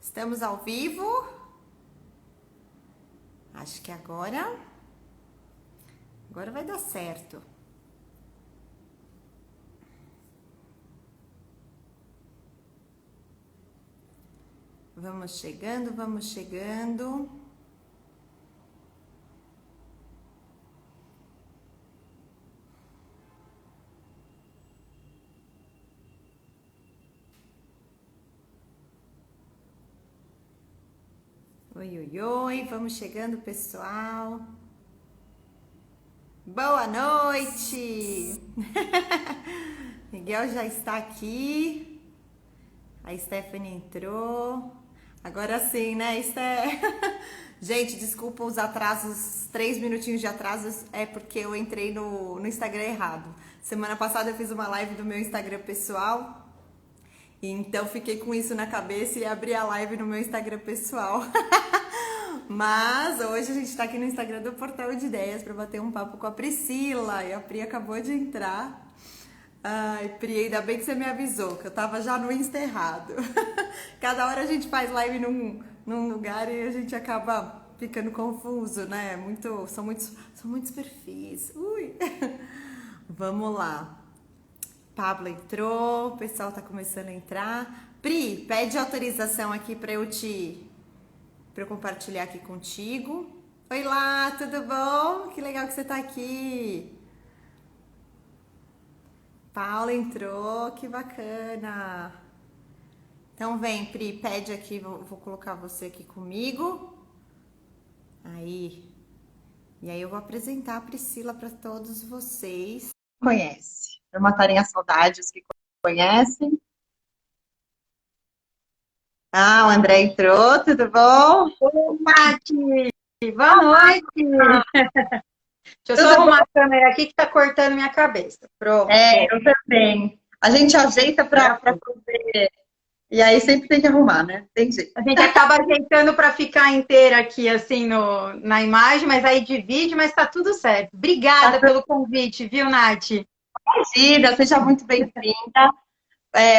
Estamos ao vivo? Acho que agora vai dar certo. Vamos chegando, vamos chegando. Oi, oi, oi, vamos chegando, pessoal. Boa noite! Miguel já está aqui. A Stephanie entrou. Agora sim, né, Steph? Gente, desculpa os atrasos, 3 minutinhos de atrasos, é porque eu entrei no Instagram errado. Semana passada eu fiz uma live do meu Instagram pessoal, então fiquei com isso na cabeça e abri a live no meu Instagram pessoal. Mas hoje a gente tá aqui no Instagram do Portal de Ideias para bater um papo com a Priscila. E a Pri acabou de entrar. Ai, Pri, ainda bem que você me avisou, que eu tava já no Insta errado. Cada hora a gente faz live num lugar e a gente acaba ficando confuso, né? São muitos perfis. Ui. Vamos lá. Pablo entrou, o pessoal tá começando a entrar. Pri, pede autorização aqui para eu compartilhar aqui contigo. Oi lá, tudo bom? Que legal que você tá aqui. Paula entrou, que bacana. Então vem, Pri, pede aqui, vou colocar você aqui comigo. Aí. E aí eu vou apresentar a Priscila para todos vocês. Conhece? Para matarem as saudades que conhecem. Ah, o André entrou, tudo bom? Oi, Nath! Boa noite! Deixa eu só Tudo bom? arrumar a câmera aqui que tá cortando minha cabeça. Pronto. Eu também. A gente ajeita para Já foi. fazer. E aí sempre tem que arrumar, né? Tem jeito. A gente acaba ajeitando para ficar inteira aqui, assim, na imagem, mas aí divide, mas tá tudo certo. Obrigada pelo convite, viu, Nath? Imagina, seja muito bem-vinda.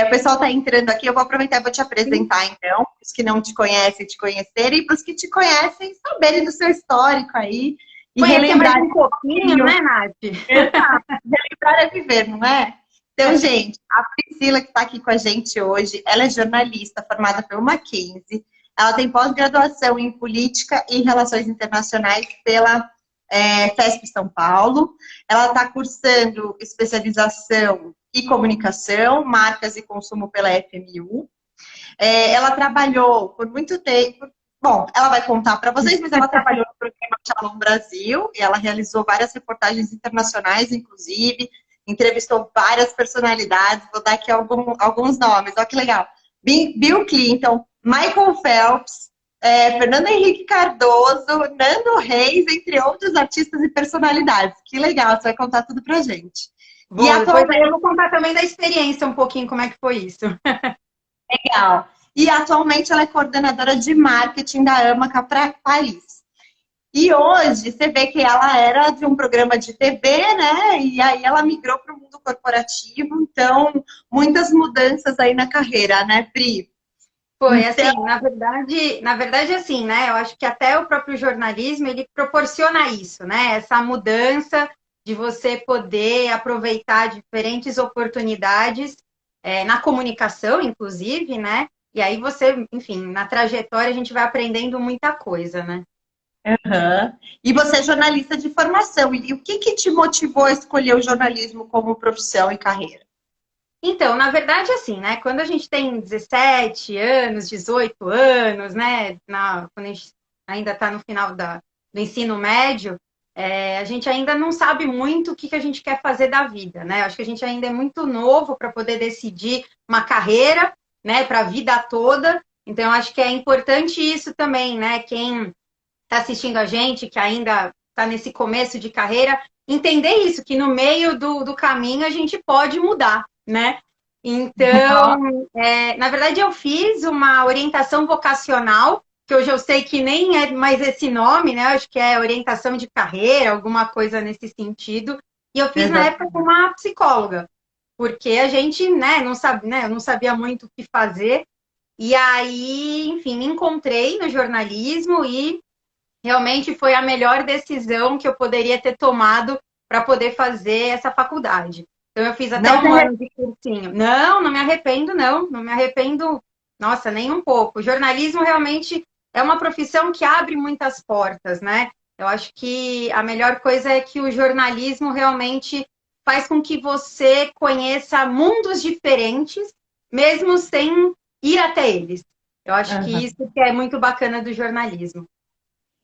O pessoal está entrando aqui, eu vou aproveitar e vou te apresentar, então, para os que não te conhecem, te conhecerem, e para os que te conhecem, saberem do seu histórico aí, e Conhecer mais relembrar um pouquinho, né, Nath? Exato. Relembrar é viver, não é? Então, gente, a Priscila que está aqui com a gente hoje, ela é jornalista formada pelo Mackenzie, ela tem pós-graduação em Política e Relações Internacionais pela FESP São Paulo, ela está cursando especialização e comunicação, marcas e consumo pela FMU, ela trabalhou por muito tempo, bom, ela vai contar para vocês, mas ela trabalhou no programa Shalom Brasil, e ela realizou várias reportagens internacionais, inclusive, entrevistou várias personalidades, vou dar aqui alguns nomes, olha que legal. Bill Clinton, Michael Phelps, Fernando Henrique Cardoso, Nando Reis, entre outros artistas e personalidades. Que legal, você vai contar tudo pra gente. Depois eu vou contar também da experiência um pouquinho, como é que foi isso. Legal. E atualmente ela é coordenadora de marketing da Amaca para Paris. E hoje você vê que ela era de um programa de TV, né? E aí ela migrou para o mundo corporativo. Então, muitas mudanças aí na carreira, né, Pri? Foi, Então, assim, na verdade, assim, né? Eu acho que até o próprio jornalismo, ele proporciona isso, né? Essa mudança de você poder aproveitar diferentes oportunidades, na comunicação, inclusive, né? E aí você, enfim, na trajetória a gente vai aprendendo muita coisa, né? uhum. E você é jornalista de formação. E o que te motivou a escolher o jornalismo como profissão e carreira? Então, na verdade, assim, né? Quando a gente tem 17 anos, 18 anos, né? Quando a gente ainda está no final do ensino médio, a gente ainda não sabe muito o que a gente quer fazer da vida, né? Acho que a gente ainda é muito novo para poder decidir uma carreira, né? Para a vida toda. Então, eu acho que é importante isso também, né? Quem está assistindo a gente, que ainda está nesse começo de carreira, entender isso, que no meio do caminho a gente pode mudar, né? Então, na verdade, eu fiz uma orientação vocacional, que hoje eu sei que nem é mais esse nome, né? Acho que é orientação de carreira, alguma coisa nesse sentido. E eu fiz na Exato. época com uma psicóloga, porque a gente, né, não sabe, né, eu não sabia muito o que fazer. E aí, enfim, me encontrei no jornalismo e realmente foi a melhor decisão que eu poderia ter tomado para poder fazer essa faculdade. Então, eu fiz até Não se um ano de cursinho. Não, não me arrependo, não. Não me arrependo, nossa, nem um pouco. O jornalismo realmente é uma profissão que abre muitas portas, né? Eu acho que a melhor coisa é que o jornalismo realmente faz com que você conheça mundos diferentes, mesmo sem ir até eles. Eu acho que arrepende. isso que é muito bacana do jornalismo.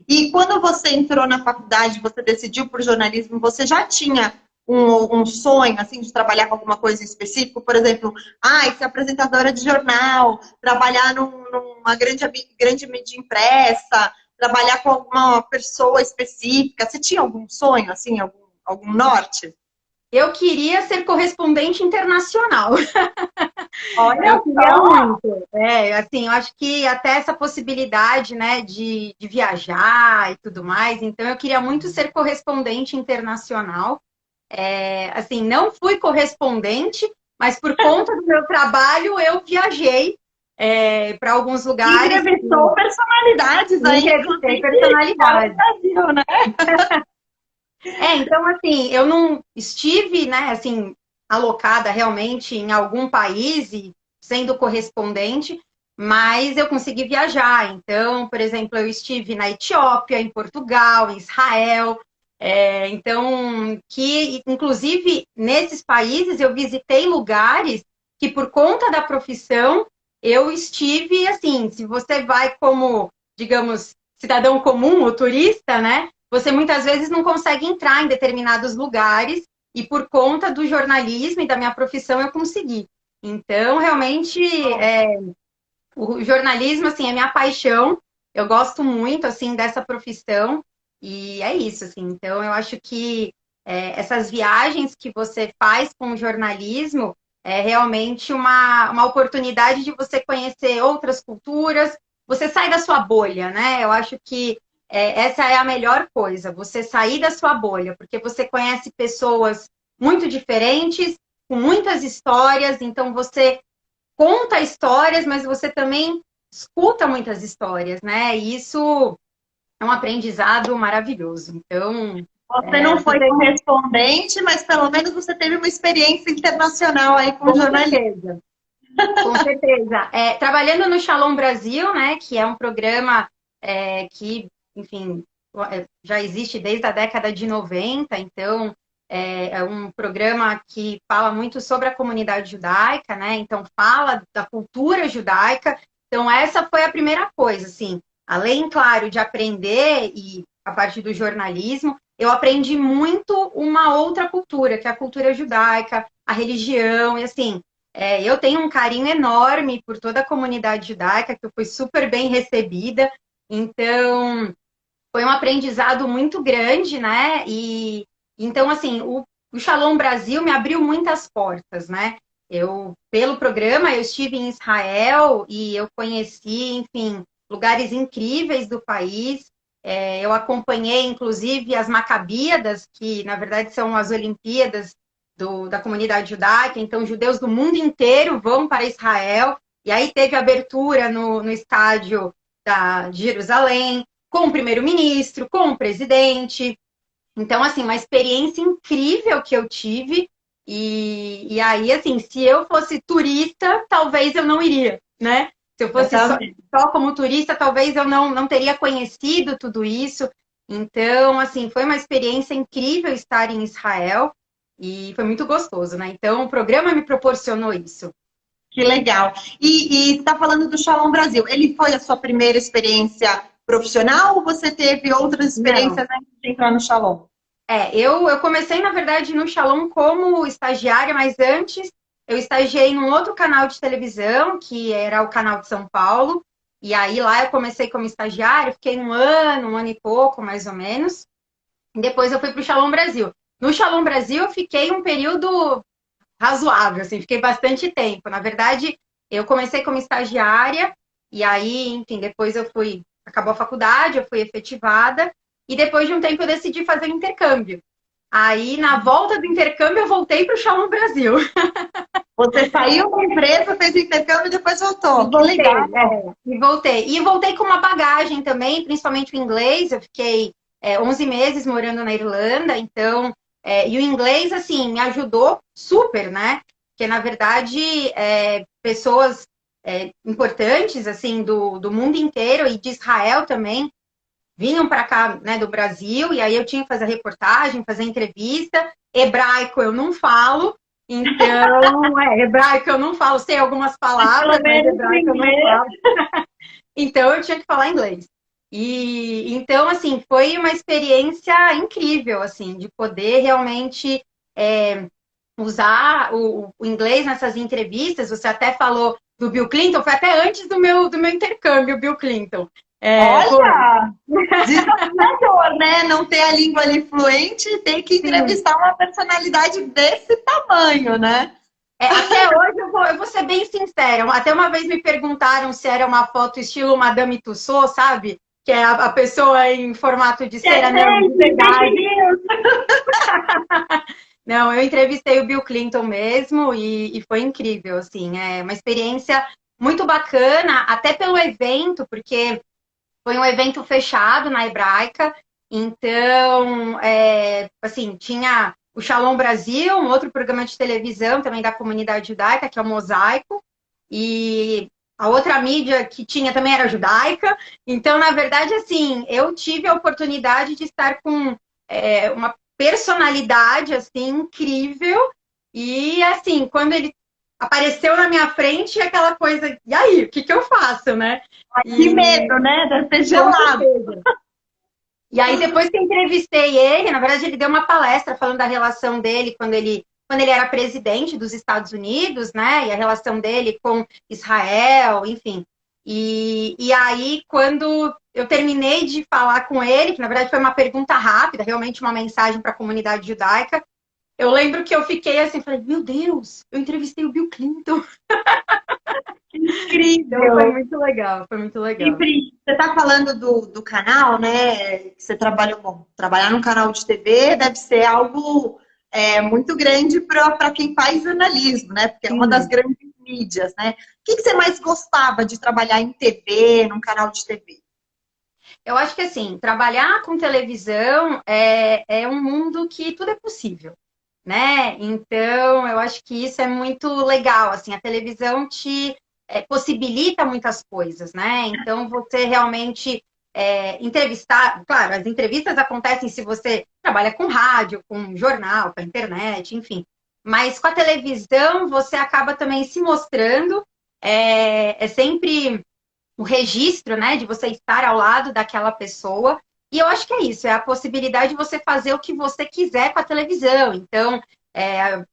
E quando você entrou na faculdade, você decidiu por jornalismo, você já tinha um sonho, assim, de trabalhar com alguma coisa específica? Por exemplo, ser apresentadora de jornal, trabalhar numa grande mídia impressa, trabalhar com alguma pessoa específica. Você tinha algum sonho, assim, algum norte? Eu queria ser correspondente internacional. Olha Eu queria só! muito. Assim, eu acho que até essa possibilidade, né, de viajar e tudo mais. Então, eu queria muito ser correspondente internacional. Assim, não fui correspondente, mas por conta do meu trabalho, eu viajei para alguns lugares. Entrevistou personalidades E aí, entrevistei inclusive fora do personalidades. Brasil, né? Então, assim, eu não estive, né, assim, alocada realmente em algum país e sendo correspondente, mas eu consegui viajar. Então, por exemplo, eu estive na Etiópia, em Portugal, em Israel. Então, que inclusive nesses países eu visitei lugares que por conta da profissão eu estive, assim, se você vai como, digamos, cidadão comum ou turista, né? Você muitas vezes não consegue entrar em determinados lugares e por conta do jornalismo e da minha profissão eu consegui. Então, realmente, o jornalismo, assim, é minha paixão. Eu gosto muito, assim, dessa profissão e é isso, assim. Então, eu acho que essas viagens que você faz com o jornalismo é realmente uma oportunidade de você conhecer outras culturas. Você sai da sua bolha, né? Eu acho que essa é a melhor coisa, você sair da sua bolha, porque você conhece pessoas muito diferentes, com muitas histórias, então você conta histórias, mas você também escuta muitas histórias, né? E isso é um aprendizado maravilhoso. Então, Você não foi você, correspondente, mas pelo menos você teve uma experiência internacional aí com com jornalismo. certeza, com certeza. Trabalhando no Shalom Brasil, né, que é um programa que, enfim, já existe desde a década de 90, então é um programa que fala muito sobre a comunidade judaica, né? Então fala da cultura judaica. Então essa foi a primeira coisa, assim, além, claro, de aprender e a parte do jornalismo, eu aprendi muito uma outra cultura, que é a cultura judaica, a religião, e assim, eu tenho um carinho enorme por toda a comunidade judaica, que eu fui super bem recebida. Então, foi um aprendizado muito grande, né? E então, assim, o Shalom Brasil me abriu muitas portas, né? Pelo programa, eu estive em Israel e eu conheci, enfim, lugares incríveis do país. Eu acompanhei, inclusive, as Macabíadas, que na verdade são as Olimpíadas da comunidade judaica. Então, judeus do mundo inteiro vão para Israel. E aí teve abertura no estádio de Jerusalém, com o primeiro-ministro, com o presidente. Então, assim, uma experiência incrível que eu tive. E aí, assim, se eu fosse turista, talvez eu não iria, né? Se eu fosse só como turista, talvez eu não teria conhecido tudo isso. Então, assim, foi uma experiência incrível estar em Israel e foi muito gostoso, né? Então, o programa me proporcionou isso. Que legal. E está falando do Shalom Brasil. Ele foi a sua primeira experiência profissional ou você teve outras Não. experiências antes de entrar no Shalom? Eu comecei, na verdade, no Shalom como estagiária, mas antes eu estagiei num outro canal de televisão, que era o canal de São Paulo, e aí lá eu comecei como estagiária, fiquei um ano e pouco, mais ou menos, e depois eu fui para o Shalom Brasil. No Shalom Brasil eu fiquei um período razoável, assim, fiquei bastante tempo. Na verdade, eu comecei como estagiária, e aí, enfim, depois acabou a faculdade, eu fui efetivada, e depois de um tempo eu decidi fazer intercâmbio. Aí, na volta do intercâmbio, eu voltei para o Shalom Brasil. Você saiu da empresa, fez intercâmbio e depois voltou. Que Voltei, legal. e voltei. E voltei com uma bagagem também, principalmente o inglês. Eu fiquei 11 meses morando na Irlanda, então... e o inglês, assim, me ajudou super, né? Porque, na verdade, pessoas importantes, assim, do mundo inteiro e de Israel também, vinham para cá, né, do Brasil, e aí eu tinha que fazer reportagem, fazer entrevista. Hebraico eu não falo, então, hebraico eu não falo, sei algumas palavras, mas hebraico eu não falo. Então eu tinha que falar inglês. E então, assim, foi uma experiência incrível, assim, de poder realmente usar o inglês nessas entrevistas. Você até falou do Bill Clinton, foi até antes do meu intercâmbio, Bill Clinton. Olha! Desafiador, né? Não ter a língua ali fluente e ter que entrevistar uma personalidade desse tamanho, né? Até hoje eu vou ser bem sincera. Até uma vez me perguntaram se era uma foto estilo Madame Tussauds, sabe? Que é a pessoa em formato de cera, não, de verdade. Não, eu entrevistei o Bill Clinton mesmo e foi incrível, assim. É uma experiência muito bacana, até pelo evento, porque foi um evento fechado na Hebraica. Então, assim, tinha o Shalom Brasil, um outro programa de televisão também da comunidade judaica, que é o Mosaico, e a outra mídia que tinha também era judaica. Então, na verdade, assim, eu tive a oportunidade de estar com uma personalidade, assim, incrível, e, assim, quando ele apareceu na minha frente, aquela coisa, e aí, o que que eu faço, né? Que medo, né? Deve ser gelado. E aí, depois que eu entrevistei ele, na verdade, ele deu uma palestra falando da relação dele quando ele era presidente dos Estados Unidos, né? E a relação dele com Israel, enfim. E aí, quando eu terminei de falar com ele, que na verdade foi uma pergunta rápida, realmente uma mensagem para a comunidade judaica, eu lembro que eu fiquei assim, falei, meu Deus, eu entrevistei o Bill Clinton. Incrível. Então, foi muito legal, foi muito legal. E Pri, você está falando do canal, né? Que você trabalhou, bom, trabalhar num canal de TV deve ser algo muito grande para quem faz jornalismo, né? Porque é uma das grandes mídias, né? O que você mais gostava de trabalhar em TV, num canal de TV? Eu acho que, assim, trabalhar com televisão é um mundo que tudo é possível, né? Então, eu acho que isso é muito legal, assim, a televisão te possibilita muitas coisas, né? Então, você realmente entrevistar, claro, as entrevistas acontecem se você trabalha com rádio, com jornal, com a internet, enfim, mas com a televisão você acaba também se mostrando, é sempre o registro, né, de você estar ao lado daquela pessoa. E eu acho que é isso, é a possibilidade de você fazer o que você quiser com a televisão. Então,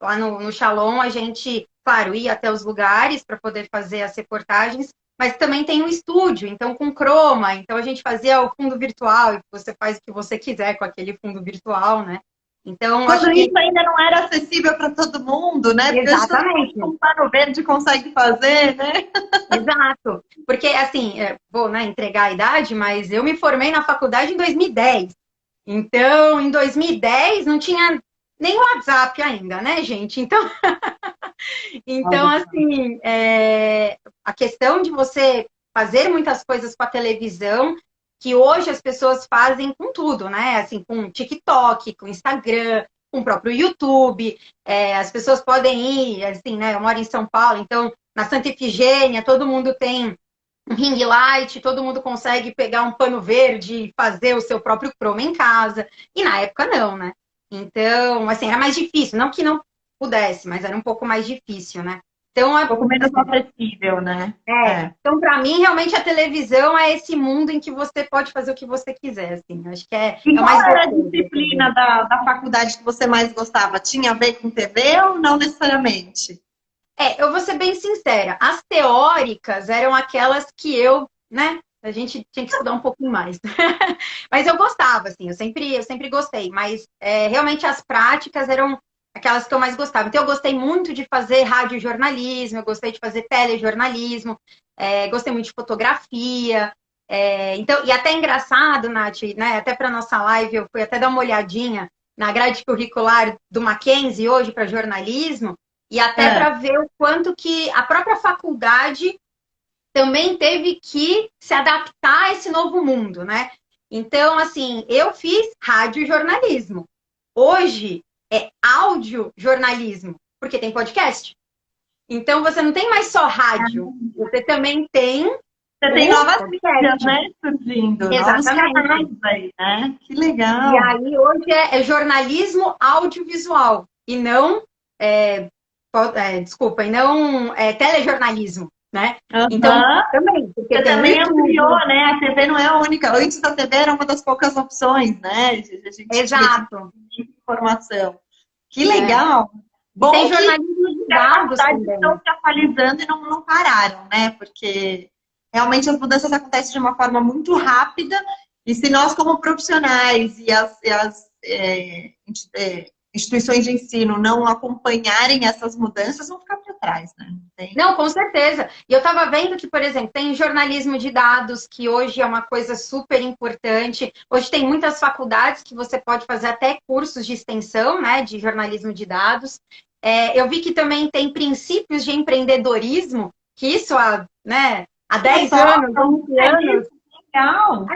lá no Shalom, a gente, claro, ia até os lugares para poder fazer as reportagens, mas também tem um estúdio, então com Chroma, então a gente fazia o fundo virtual, e você faz o que você quiser com aquele fundo virtual, né? Então, quando acho isso ainda não era acessível para todo mundo, né? Porque exatamente. Um pano verde consegue fazer, né? Exato. Porque, assim, vou, né, entregar a idade, mas eu me formei na faculdade em 2010. Então, em 2010 não tinha nem WhatsApp ainda, né, gente? Então assim, a questão de você fazer muitas coisas com a televisão, que hoje as pessoas fazem com tudo, né? Assim, com TikTok, com Instagram, com o próprio YouTube. As pessoas podem ir, assim, né? Eu moro em São Paulo, então na Santa Efigênia todo mundo tem um ring light, todo mundo consegue pegar um pano verde e fazer o seu próprio chroma em casa. E na época não, né? Então, assim, era mais difícil. Não que não pudesse, mas era um pouco mais difícil, né? Então, um pouco menos acessível, né? Então, para mim, realmente, a televisão é esse mundo em que você pode fazer o que você quiser, assim. Acho que E qual mais era a disciplina da faculdade que você mais gostava? Tinha a ver com TV ou não necessariamente? Eu vou ser bem sincera. As teóricas eram aquelas que eu, né? A gente tinha que estudar um pouquinho mais. Mas eu gostava, assim. Eu sempre gostei. Mas, realmente, as práticas eram aquelas que eu mais gostava. Então, eu gostei muito de fazer radiojornalismo, eu gostei de fazer telejornalismo, gostei muito de fotografia. Então, e até engraçado, Nath, né? Até para nossa live, eu fui até dar uma olhadinha na grade curricular do Mackenzie hoje para jornalismo, e até para ver o quanto que a própria faculdade também teve que se adaptar a esse novo mundo, né? Então, assim, eu fiz radiojornalismo. Hoje é audiojornalismo, porque tem podcast. Então, você não tem mais só rádio, você também tem Você tem o novas podcast. mídias, né, surgindo, novos Exatamente. canais aí, né? Que legal. E aí, hoje é jornalismo audiovisual, e não, desculpa, e não telejornalismo, né? Então, Aham. também, porque Você tem também YouTube. ampliou, né? A TV não é a única. Antes da TV era uma das poucas opções, né? A gente tinha Exato. informação. Que legal. E tem Bom que jornalismo de as dados faculdades também. estão se atualizando e não pararam, né? Porque realmente as mudanças acontecem de uma forma muito rápida e se nós, como profissionais e as instituições de ensino não acompanharem essas mudanças, vão ficar para trás, né? Não, com certeza. E eu estava vendo que, por exemplo, tem jornalismo de dados, que hoje é uma coisa super importante. Hoje tem muitas faculdades que você pode fazer até cursos de extensão, né, de jornalismo de dados. Eu vi que também tem princípios de empreendedorismo, que isso há 10 anos, 11 anos. Legal.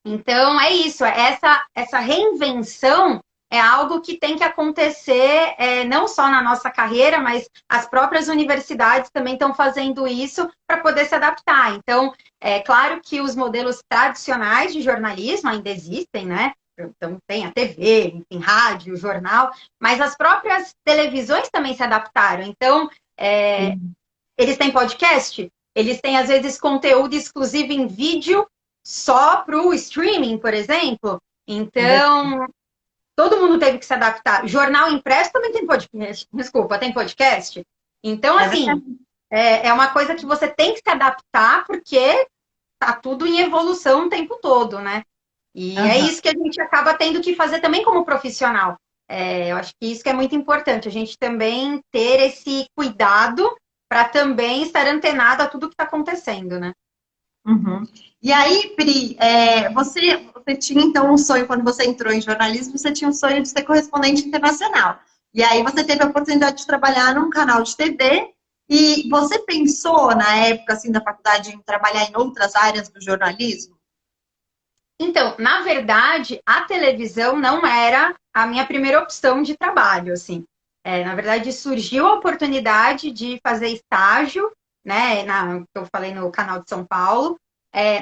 Então, é isso. Essa reinvenção é algo que tem que acontecer não só na nossa carreira, mas as próprias universidades também estão fazendo isso para poder se adaptar. Então, é claro que os modelos tradicionais de jornalismo ainda existem, né? Então, tem a TV, tem rádio, jornal, mas as próprias televisões também se adaptaram. Então, eles têm podcast, eles têm, às vezes, conteúdo exclusivo em vídeo só para o streaming, por exemplo. Então, todo mundo teve que se adaptar. Jornal impresso também tem podcast. Desculpa, tem podcast. Então, assim, é uma coisa que você tem que se adaptar, porque tá tudo em evolução o tempo todo, né? E é isso que a gente acaba tendo que fazer também como profissional. Eu acho que isso que é muito importante, a gente também ter esse cuidado para também estar antenado a tudo que está acontecendo, né? Uhum. E aí, Pri, você tinha então um sonho, quando você entrou em jornalismo, você tinha um sonho de ser correspondente internacional. E aí você teve a oportunidade de trabalhar num canal de TV e você pensou, na época assim, da faculdade, em trabalhar em outras áreas do jornalismo? Então, na verdade, a televisão não era a minha primeira opção de trabalho, assim. Na verdade, surgiu a oportunidade de fazer estágio, né, que eu falei no canal de São Paulo.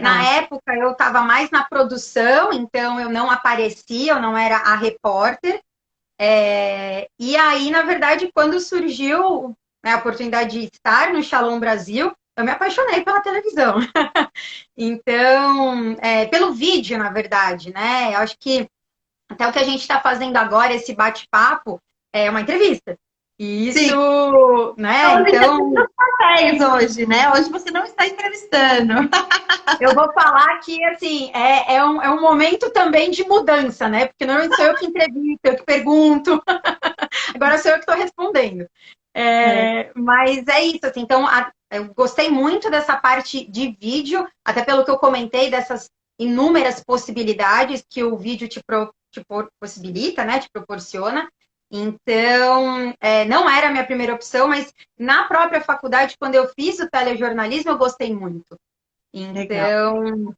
Na época, eu estava mais na produção, então eu não aparecia, eu não era a repórter. E aí, na verdade, quando surgiu, né, a oportunidade de estar no Shalom Brasil, eu me apaixonei pela televisão. Então, pelo vídeo, na verdade, né? Eu acho que até o que a gente está fazendo agora, esse bate-papo, é uma entrevista. E isso, Sim. né? Então, papéis hoje, né? Hoje você não está entrevistando. eu vou falar que, assim, é um momento também de mudança, né? Porque normalmente sou eu que entrevisto, eu que pergunto. Agora sou eu que estou respondendo. Mas é isso, assim. Então, eu gostei muito dessa parte de vídeo, até pelo que eu comentei, dessas inúmeras possibilidades que o vídeo te possibilita, né? Te proporciona. Então, não era a minha primeira opção, mas na própria faculdade, quando eu fiz o telejornalismo, eu gostei muito. Então,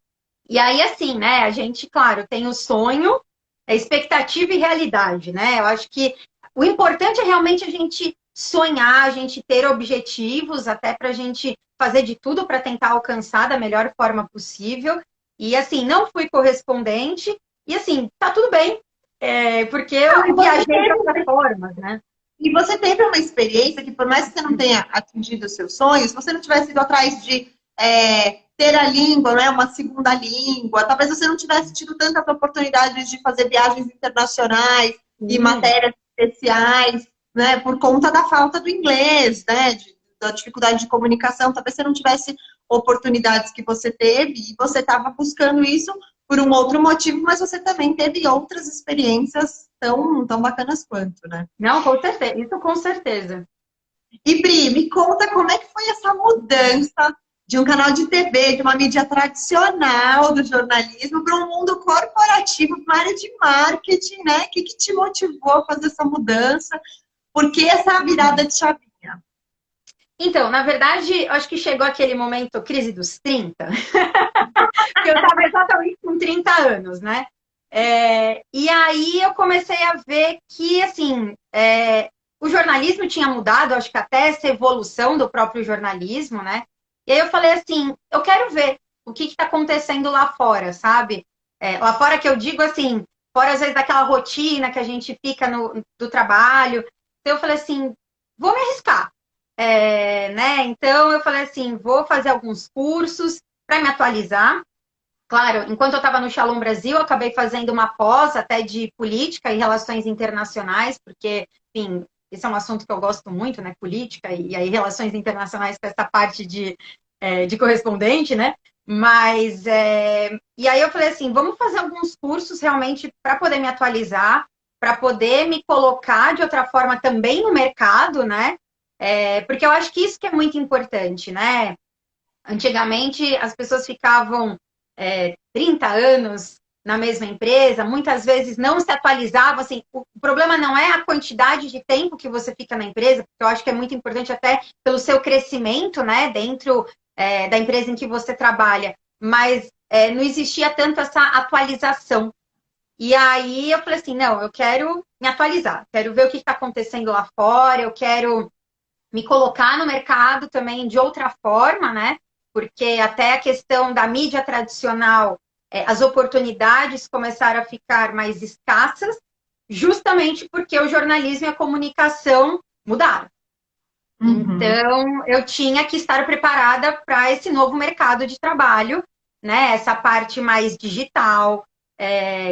e aí assim, né, a gente, claro, tem o sonho, a expectativa e realidade, né? Eu acho que o importante é realmente a gente sonhar, a gente ter objetivos, até para a gente fazer de tudo para tentar alcançar da melhor forma possível. E assim, não fui correspondente, e assim, tá tudo bem, porque eu viajei de outras formas, né? E você teve uma experiência que, por mais que você não tenha atingido os seus sonhos, você não tivesse ido atrás de ter a língua, né, uma segunda língua, talvez você não tivesse tido tantas oportunidades de fazer viagens internacionais e matérias especiais, né, por conta da falta do inglês, né, da dificuldade de comunicação, talvez você não tivesse oportunidades que você teve e você estava buscando isso por um outro motivo, mas você também teve outras experiências tão bacanas quanto, né? Não, com certeza, isso com certeza. E Pri, me conta como é que foi essa mudança de um canal de TV, de uma mídia tradicional do jornalismo, para um mundo corporativo, para uma área de marketing, né? O que te motivou a fazer essa mudança? Por que essa virada de chavinha? Então, na verdade, eu acho que chegou aquele momento, crise dos 30, porque eu estava exatamente com 30 anos, né? E aí eu comecei a ver que, assim, o jornalismo tinha mudado, acho que até essa evolução do próprio jornalismo, né? E aí eu falei assim, eu quero ver o que está acontecendo lá fora, sabe? Lá fora que eu digo assim, fora às vezes daquela rotina que a gente fica do trabalho. Então eu falei assim, vou me arriscar. Né? Então eu falei assim, vou fazer alguns cursos para me atualizar. Claro, enquanto eu estava no Shalom Brasil, eu acabei fazendo uma pós até de política e relações internacionais, porque, enfim, esse é um assunto que eu gosto muito, né? Política e aí relações internacionais com essa parte de correspondente, né? Mas, e aí eu falei assim, vamos fazer alguns cursos realmente para poder me atualizar, para poder me colocar de outra forma também no mercado, né? Porque eu acho que isso que é muito importante, né? Antigamente, as pessoas ficavam 30 anos na mesma empresa, muitas vezes não se atualizavam. Assim, o problema não é a quantidade de tempo que você fica na empresa, porque eu acho que é muito importante até pelo seu crescimento, né, dentro da empresa em que você trabalha, mas não existia tanto essa atualização. E aí eu falei assim, não, eu quero me atualizar, quero ver o que está acontecendo lá fora, eu quero me colocar no mercado também de outra forma, né? Porque até a questão da mídia tradicional, as oportunidades começaram a ficar mais escassas, justamente porque o jornalismo e a comunicação mudaram. Então, eu tinha que estar preparada para esse novo mercado de trabalho, né? Essa parte mais digital.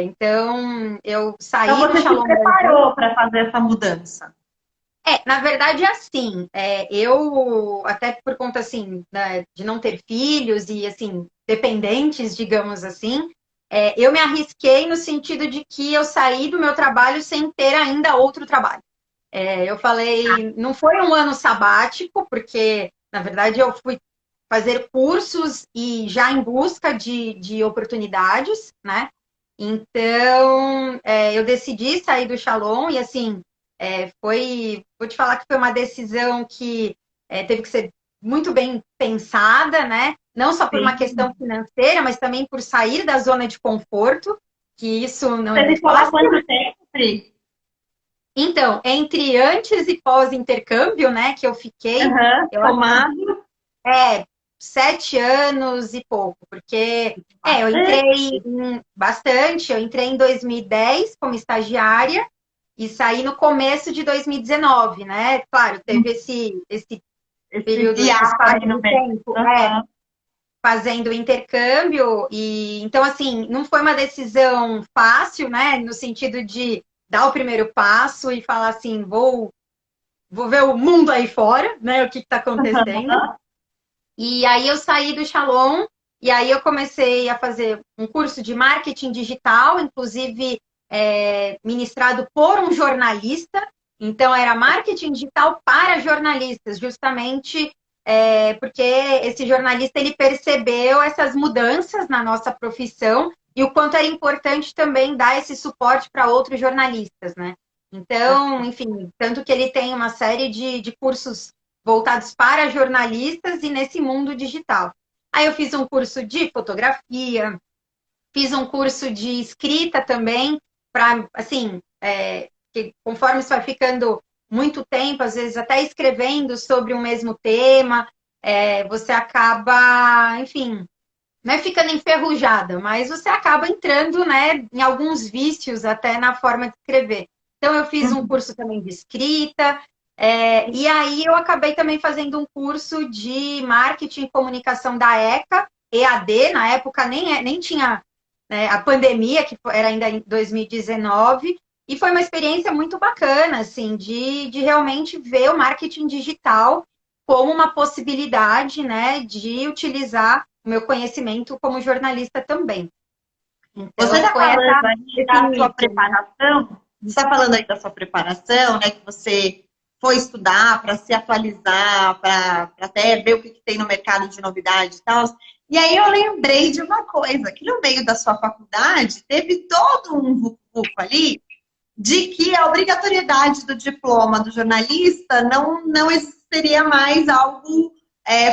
Então, eu saí Então do você se Shalom preparou para fazer essa mudança. Na verdade é assim, eu, até por conta, assim, né, de não ter filhos e, assim, dependentes, digamos assim, eu me arrisquei no sentido de que eu saí do meu trabalho sem ter ainda outro trabalho. Eu falei, não foi um ano sabático, porque, na verdade, eu fui fazer cursos e já em busca de oportunidades, né? Então, eu decidi sair do Shalom e, assim, vou te falar que foi uma decisão que teve que ser muito bem pensada, né? Não só por uma Sim. questão financeira, mas também por sair da zona de conforto, que isso não é Você muito ficou lá fácil. quanto tempo, Pri? Então, entre antes e pós-intercâmbio, né, que eu fiquei, eu acho Somado. que 7 anos e pouco, porque eu entrei bastante, eu entrei em 2010 como estagiária e saí no começo de 2019, né? Claro, teve esse período, esse espaço no de meio. tempo, fazendo intercâmbio, e então, assim, não foi uma decisão fácil, né? No sentido de dar o primeiro passo e falar assim, vou ver o mundo aí fora, né? O que está acontecendo. E aí eu saí do Shalom e aí eu comecei a fazer um curso de marketing digital, inclusive ministrado por um jornalista. Então era marketing digital para jornalistas, justamente porque esse jornalista ele percebeu essas mudanças na nossa profissão e o quanto era importante também dar esse suporte para outros jornalistas, né? Então, enfim, tanto que ele tem uma série de cursos voltados para jornalistas e nesse mundo digital. Aí eu fiz um curso de fotografia, fiz um curso de escrita também, para, assim, que conforme isso vai ficando muito tempo, às vezes até escrevendo sobre o mesmo tema, você acaba, enfim, não é ficando enferrujada, mas você acaba entrando, né, em alguns vícios até na forma de escrever. Então, eu fiz um curso também de escrita, e aí eu acabei também fazendo um curso de marketing e comunicação da ECA, EAD, na época nem tinha, né, a pandemia, que era ainda em 2019, e foi uma experiência muito bacana, assim, de realmente ver o marketing digital como uma possibilidade, né, de utilizar o meu conhecimento como jornalista também. Então, Você está foi falando aí da sua início, né? preparação? Você está falando aí da sua preparação, né? Que você foi estudar para se atualizar, para até ver o que tem no mercado de novidade e tal. E aí eu lembrei de uma coisa, que no meio da sua faculdade teve todo um vucu ali de que a obrigatoriedade do diploma do jornalista não seria mais algo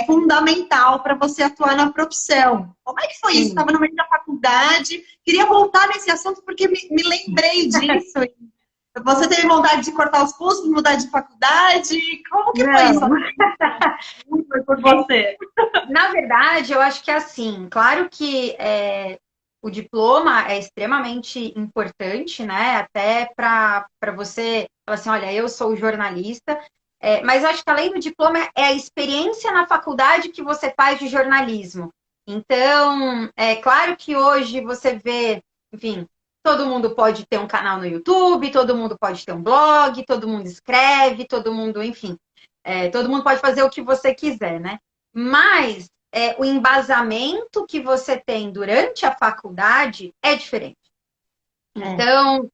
fundamental para você atuar na profissão. Como é que foi isso? Estava no meio da faculdade, queria voltar nesse assunto porque me lembrei disso. Você teve vontade de cortar os pulsos, mudar de faculdade? Como que foi isso? Muito foi por você. Na verdade, eu acho que é assim, claro que o diploma é extremamente importante, né? Até para você falar assim, olha, eu sou jornalista, mas eu acho que além do diploma é a experiência na faculdade que você faz de jornalismo. Então, é claro que hoje você vê, enfim, todo mundo pode ter um canal no YouTube, todo mundo pode ter um blog, todo mundo escreve, todo mundo, enfim, todo mundo pode fazer o que você quiser, né? Mas o embasamento que você tem durante a faculdade é diferente. Então,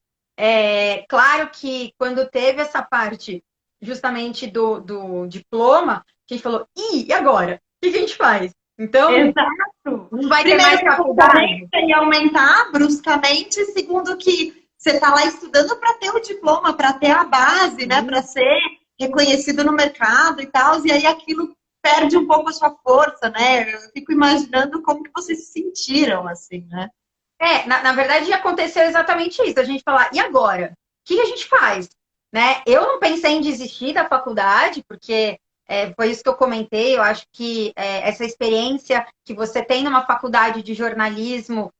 claro que quando teve essa parte justamente do diploma, a gente falou, e agora? O que a gente faz? Então, exato. Não vai Primeiro, ter mais faculdade. Ia aumentar bruscamente. Segundo, que você está lá estudando para ter o diploma, para ter a base, né? Para ser reconhecido no mercado e tal. E aí aquilo perde um pouco a sua força, né? Eu fico imaginando como que vocês se sentiram, assim, né? Na verdade, aconteceu exatamente isso. A gente falar, e agora? O que a gente faz? Né? Eu não pensei em desistir da faculdade, porque foi isso que eu comentei. Eu acho que essa experiência que você tem numa faculdade de jornalismo,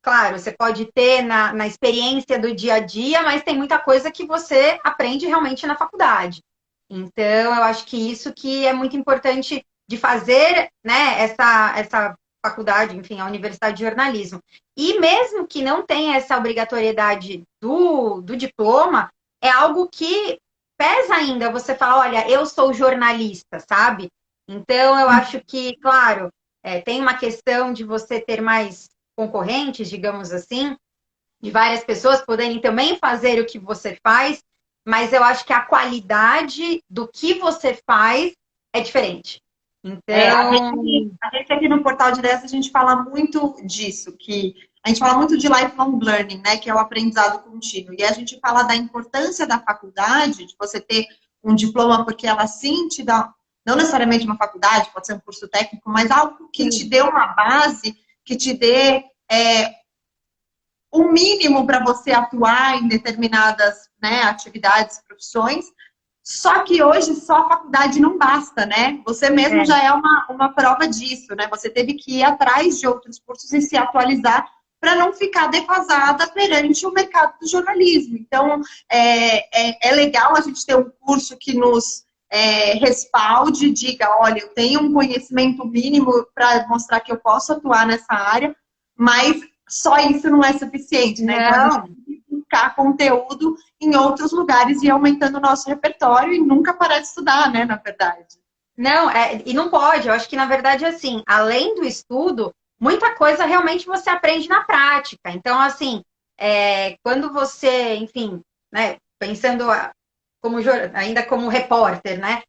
claro, você pode ter na experiência do dia a dia, mas tem muita coisa que você aprende realmente na faculdade. Então, eu acho que isso que é muito importante de fazer, né, essa faculdade, enfim, a Universidade de Jornalismo. E mesmo que não tenha essa obrigatoriedade do diploma, é algo que pesa ainda você falar, olha, eu sou jornalista, sabe? Então, eu acho que, claro, tem uma questão de você ter mais concorrentes, digamos assim, de várias pessoas poderem também fazer o que você faz, mas eu acho que a qualidade do que você faz é diferente. Então, a gente aqui no Portal de Ideias, a gente fala muito disso, que a gente fala muito de lifelong learning, né, que é o aprendizado contínuo. E a gente fala da importância da faculdade, de você ter um diploma, porque ela sim te dá, não necessariamente uma faculdade, pode ser um curso técnico, mas algo que te dê uma base, que te dê um mínimo para você atuar em determinadas, né, atividades, profissões. Só que hoje só a faculdade não basta, né? Você mesmo já é uma prova disso, né? Você teve que ir atrás de outros cursos e se atualizar para não ficar defasada perante o mercado do jornalismo. Então, é legal a gente ter um curso que nos respalde, diga, olha, eu tenho um conhecimento mínimo para mostrar que eu posso atuar nessa área, mas só isso não é suficiente, né? Então, a gente tem que buscar conteúdo em outros lugares e aumentando o nosso repertório e nunca parar de estudar, né, na verdade. Não, e não pode. Eu acho que, na verdade, assim, além do estudo, muita coisa realmente você aprende na prática. Então, assim, quando você, enfim, né, pensando ainda como repórter, né?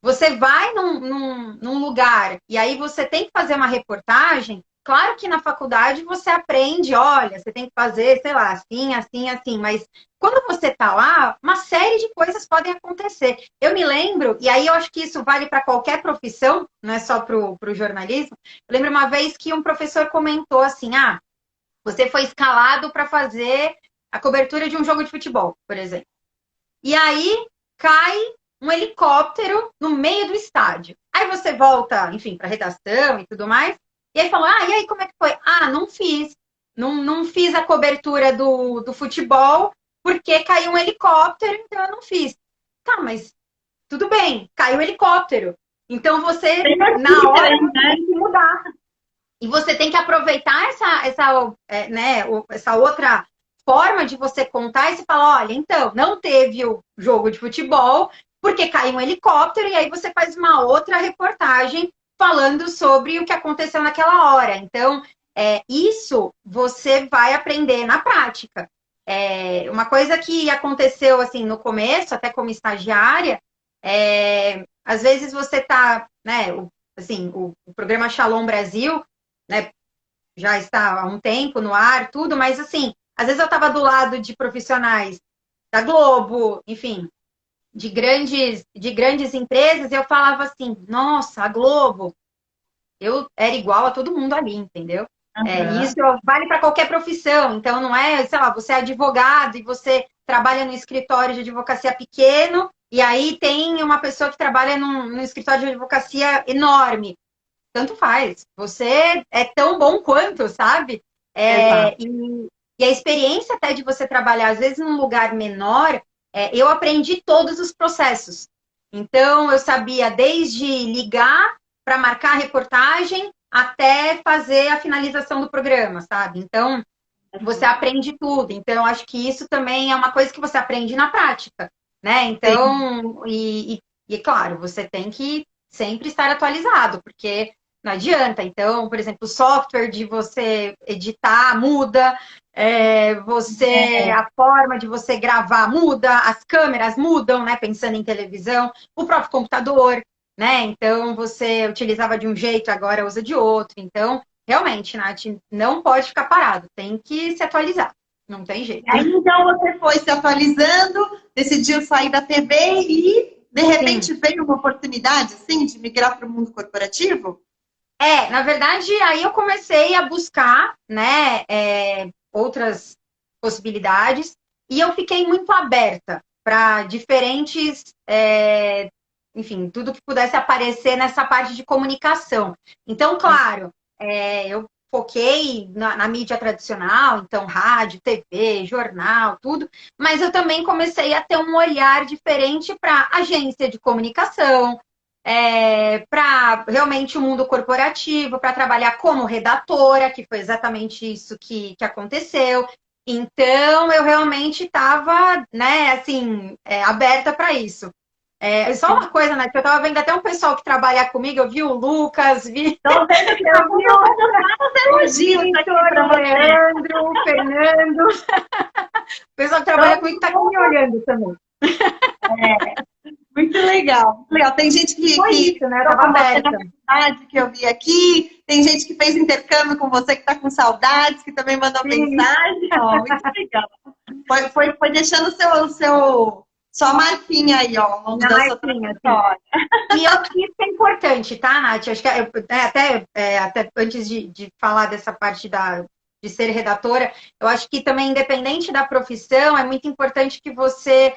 Você vai num lugar e aí você tem que fazer uma reportagem. Claro que na faculdade você aprende, olha, você tem que fazer, sei lá, assim, assim, assim, mas quando você tá lá, uma série de coisas podem acontecer. Eu me lembro, e aí eu acho que isso vale para qualquer profissão, não é só para o jornalismo. Eu lembro uma vez que um professor comentou assim: você foi escalado para fazer a cobertura de um jogo de futebol, por exemplo. E aí cai um helicóptero no meio do estádio. Aí você volta, enfim, para a redação e tudo mais. E aí falou, e aí como é que foi? Não fiz. Não fiz a cobertura do futebol porque caiu um helicóptero, então eu não fiz. Tá, mas tudo bem, caiu um helicóptero. Então você, na hora, tem que mudar. E você tem que aproveitar essa outra forma de você contar e você fala, olha, então, não teve o jogo de futebol porque caiu um helicóptero e aí você faz uma outra reportagem falando sobre o que aconteceu naquela hora. Então, isso você vai aprender na prática. Uma coisa que aconteceu assim no começo, até como estagiária, às vezes você tá, né, o programa Shalom Brasil, né, já está há um tempo no ar, tudo, mas assim, às vezes eu estava do lado de profissionais da Globo, enfim, de grandes empresas, e eu falava assim, nossa, a Globo, eu era igual a todo mundo ali, entendeu? E isso vale para qualquer profissão, então não é, sei lá, você é advogado e você trabalha no escritório de advocacia pequeno, e aí tem uma pessoa que trabalha num escritório de advocacia enorme. Tanto faz, você é tão bom quanto, sabe? E a experiência até de você trabalhar, às vezes, num lugar menor, eu aprendi todos os processos. Então, eu sabia desde ligar para marcar a reportagem até fazer a finalização do programa, sabe? Então, você aprende tudo. Então, eu acho que isso também é uma coisa que você aprende na prática, né? Então, claro, você tem que sempre estar atualizado, porque não adianta. Então, por exemplo, o software de você editar muda, a forma de você gravar muda, as câmeras mudam, né? Pensando em televisão, o próprio computador, né? Então, você utilizava de um jeito, agora usa de outro. Então, realmente, Nath, não pode ficar parado, tem que se atualizar, não tem jeito. Aí, então, você foi se atualizando, decidiu sair da TV e, de repente, veio uma oportunidade, assim, de migrar para o mundo corporativo? Na verdade, aí eu comecei a buscar, né, outras possibilidades, e eu fiquei muito aberta para diferentes, enfim, tudo que pudesse aparecer nessa parte de comunicação. Então, claro, eu foquei na mídia tradicional, então rádio, TV, jornal, tudo, mas eu também comecei a ter um olhar diferente para agência de comunicação, para realmente o mundo corporativo, para trabalhar como redatora, que foi exatamente isso que aconteceu. Então, eu realmente estava, né, assim, aberta para isso. Só uma coisa, né, que eu estava vendo até um pessoal que trabalha comigo, eu vi o Lucas, Tô vendo que eu vi o elogio aqui para o Leandro, o Fernando. O pessoal que trabalha comigo está aqui me olhando também. Muito legal. Legal. Tem gente que isso, né? Eu tava aberta. Que eu vi aqui, tem gente que fez intercâmbio com você que está com saudades, que também mandou mensagem. Muito legal. Foi deixando sua marquinha aí, ó, ao longo da sua trajetória. E eu acho que isso é importante, tá, Nath? Acho que até antes de falar dessa parte de ser redatora, eu acho que também, independente da profissão, é muito importante que você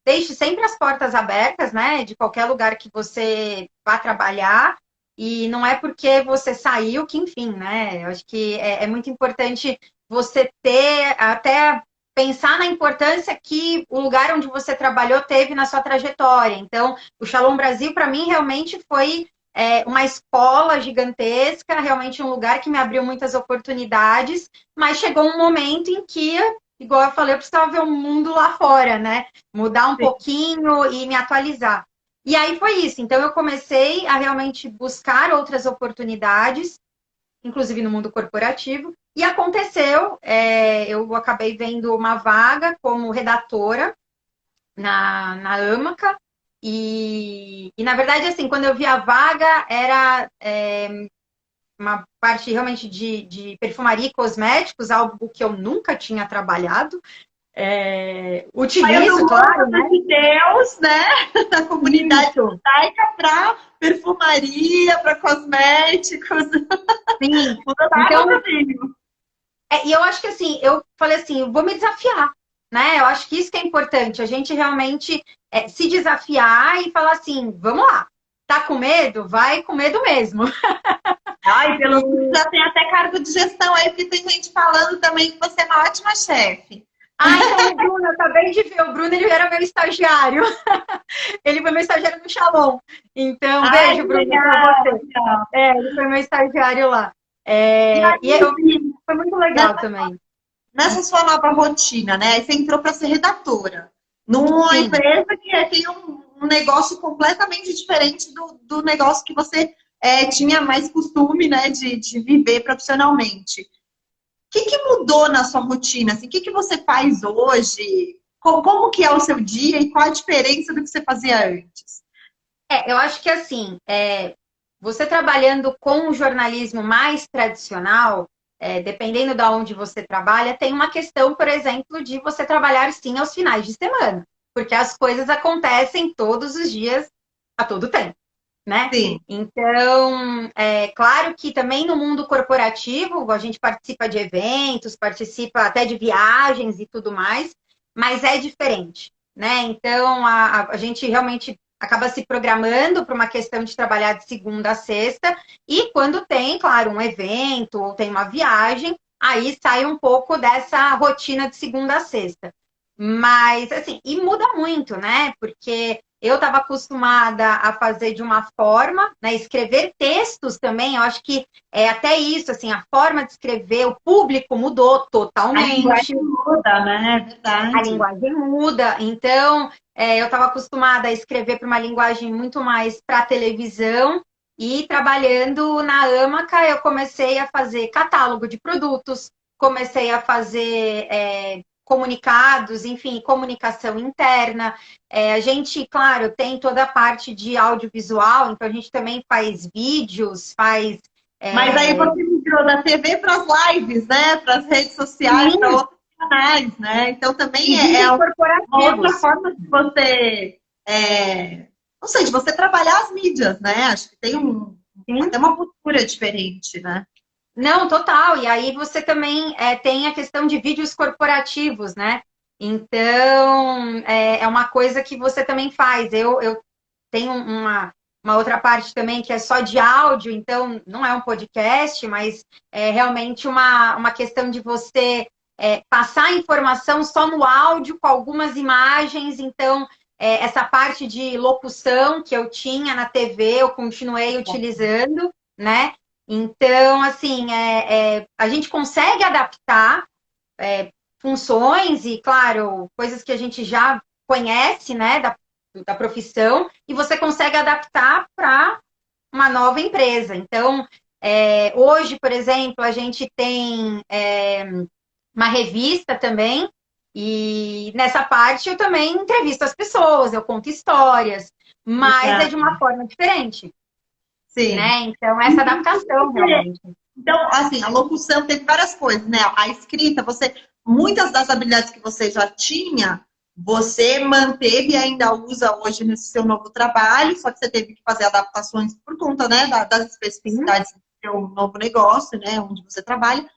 deixe sempre as portas abertas, né? De qualquer lugar que você vá trabalhar. E não é porque você saiu que, enfim, né? Eu acho que é muito importante você ter, até pensar na importância que o lugar onde você trabalhou teve na sua trajetória. Então, o Shalom Brasil, para mim, realmente foi uma escola gigantesca, realmente um lugar que me abriu muitas oportunidades, mas chegou um momento em que, igual eu falei, eu precisava ver o mundo lá fora, né? Mudar um pouquinho e me atualizar. E aí foi isso. Então, eu comecei a realmente buscar outras oportunidades, inclusive no mundo corporativo, e aconteceu, eu acabei vendo uma vaga como redatora na Amaca, e na verdade, assim, quando eu vi a vaga, era uma parte realmente de perfumaria e cosméticos, algo que eu nunca tinha trabalhado. Utilizo, claro, né? De Deus, né? Da comunidade judaica para perfumaria, para cosméticos. Sim. Então, e eu acho que assim, eu falei assim, eu vou me desafiar, né? Eu acho que isso que é importante, a gente realmente se desafiar e falar assim, vamos lá, tá com medo? Vai com medo mesmo. Ai, pelo menos já tem até cargo de gestão aí, porque tem gente falando também que você é uma ótima chefe. Então o Bruno, eu acabei de ver, o Bruno, ele era meu estagiário. Ele foi meu estagiário no Shalom. Então, beijo, Bruno, pra você. Ele foi meu estagiário lá. Foi muito legal também. Nessa sua nova rotina, né? Você entrou para ser redatora. Numa empresa que tem um negócio completamente diferente do negócio que você tinha mais costume, né, de viver profissionalmente. O que mudou na sua rotina? Assim, o que você faz hoje? Como que é o seu dia e qual a diferença do que você fazia antes? Eu acho que assim, você trabalhando com o jornalismo mais tradicional, dependendo de onde você trabalha, tem uma questão, por exemplo, de você trabalhar sim aos finais de semana, porque as coisas acontecem todos os dias, a todo tempo, né? Sim. Então, é claro que também no mundo corporativo, a gente participa de eventos, participa até de viagens e tudo mais, mas é diferente, né? Então, a gente realmente acaba se programando para uma questão de trabalhar de segunda a sexta, e quando tem, claro, um evento ou tem uma viagem, aí sai um pouco dessa rotina de segunda a sexta. Mas, assim, e muda muito, né? Porque eu estava acostumada a fazer de uma forma, né? Escrever textos também, eu acho que é até isso, assim, a forma de escrever, o público mudou A totalmente. linguagem muda, né? É A verdade. linguagem muda, então eu estava acostumada a escrever para uma linguagem muito mais para televisão, e trabalhando na Amaca eu comecei a fazer catálogo de produtos, comecei a fazer comunicados, enfim, comunicação interna. A gente, claro, tem toda a parte de audiovisual, então a gente também faz vídeos, faz. Mas aí você migrou da TV para as lives, né? Para as redes sociais, para Sim, outros canais, né? Então também e é vídeos uma outra corporativos. forma de você, não sei, de você trabalhar as mídias, né? Acho que tem Sim. até uma cultura diferente, né? Não, total. E aí você também tem a questão de vídeos corporativos, né? Então, é uma coisa que você também faz. Eu tenho uma outra parte também que é só de áudio, então não é um podcast, mas é realmente uma questão de você passar a informação só no áudio, com algumas imagens. Então, essa parte de locução que eu tinha na TV, eu continuei utilizando, né? Então, assim, a gente consegue adaptar funções e, claro, coisas que a gente já conhece, né, da profissão, e você consegue adaptar para uma nova empresa. Então, hoje, por exemplo, a gente tem uma revista também, e nessa parte eu também entrevisto as pessoas, eu conto histórias, mas é Legal. de uma forma diferente, Sim. né? Então, essa adaptação realmente. Então, assim, a locução teve várias coisas, né? A escrita, muitas das habilidades que você já tinha, você manteve e ainda usa hoje nesse seu novo trabalho, só que você teve que fazer adaptações por conta, né, das Sim. especificidades do seu novo negócio, né, onde você trabalha.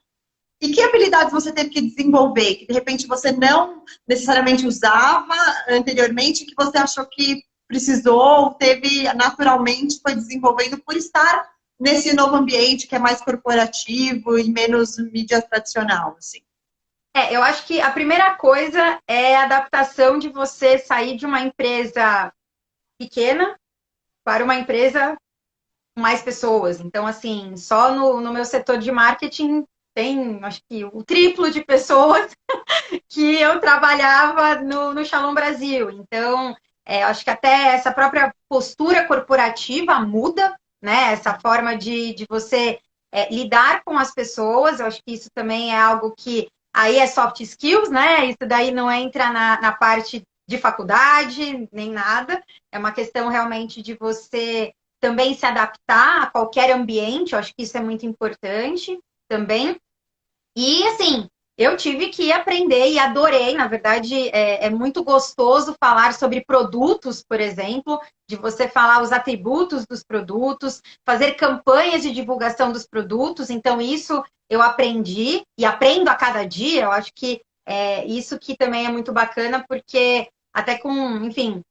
E que habilidades você teve que desenvolver, que de repente você não necessariamente usava anteriormente, que você achou que precisou, teve naturalmente, foi desenvolvendo por estar nesse novo ambiente que é mais corporativo e menos mídia tradicional, assim. Eu acho que a primeira coisa é a adaptação de você sair de uma empresa pequena para uma empresa com mais pessoas. Então, assim, só no meu setor de marketing tem, acho que, o triplo de pessoas que eu trabalhava no Shalom Brasil. Então, acho que até essa própria postura corporativa muda, né? Essa forma de você lidar com as pessoas. Eu acho que isso também é algo que aí é soft skills, né? Isso daí não entra na parte de faculdade, nem nada. É uma questão realmente de você também se adaptar a qualquer ambiente. Eu acho que isso é muito importante também. E, assim, eu tive que aprender e adorei, na verdade, é muito gostoso falar sobre produtos, por exemplo, de você falar os atributos dos produtos, fazer campanhas de divulgação dos produtos. Então, isso eu aprendi e aprendo a cada dia. Eu acho que isso que também é muito bacana, porque até com, enfim,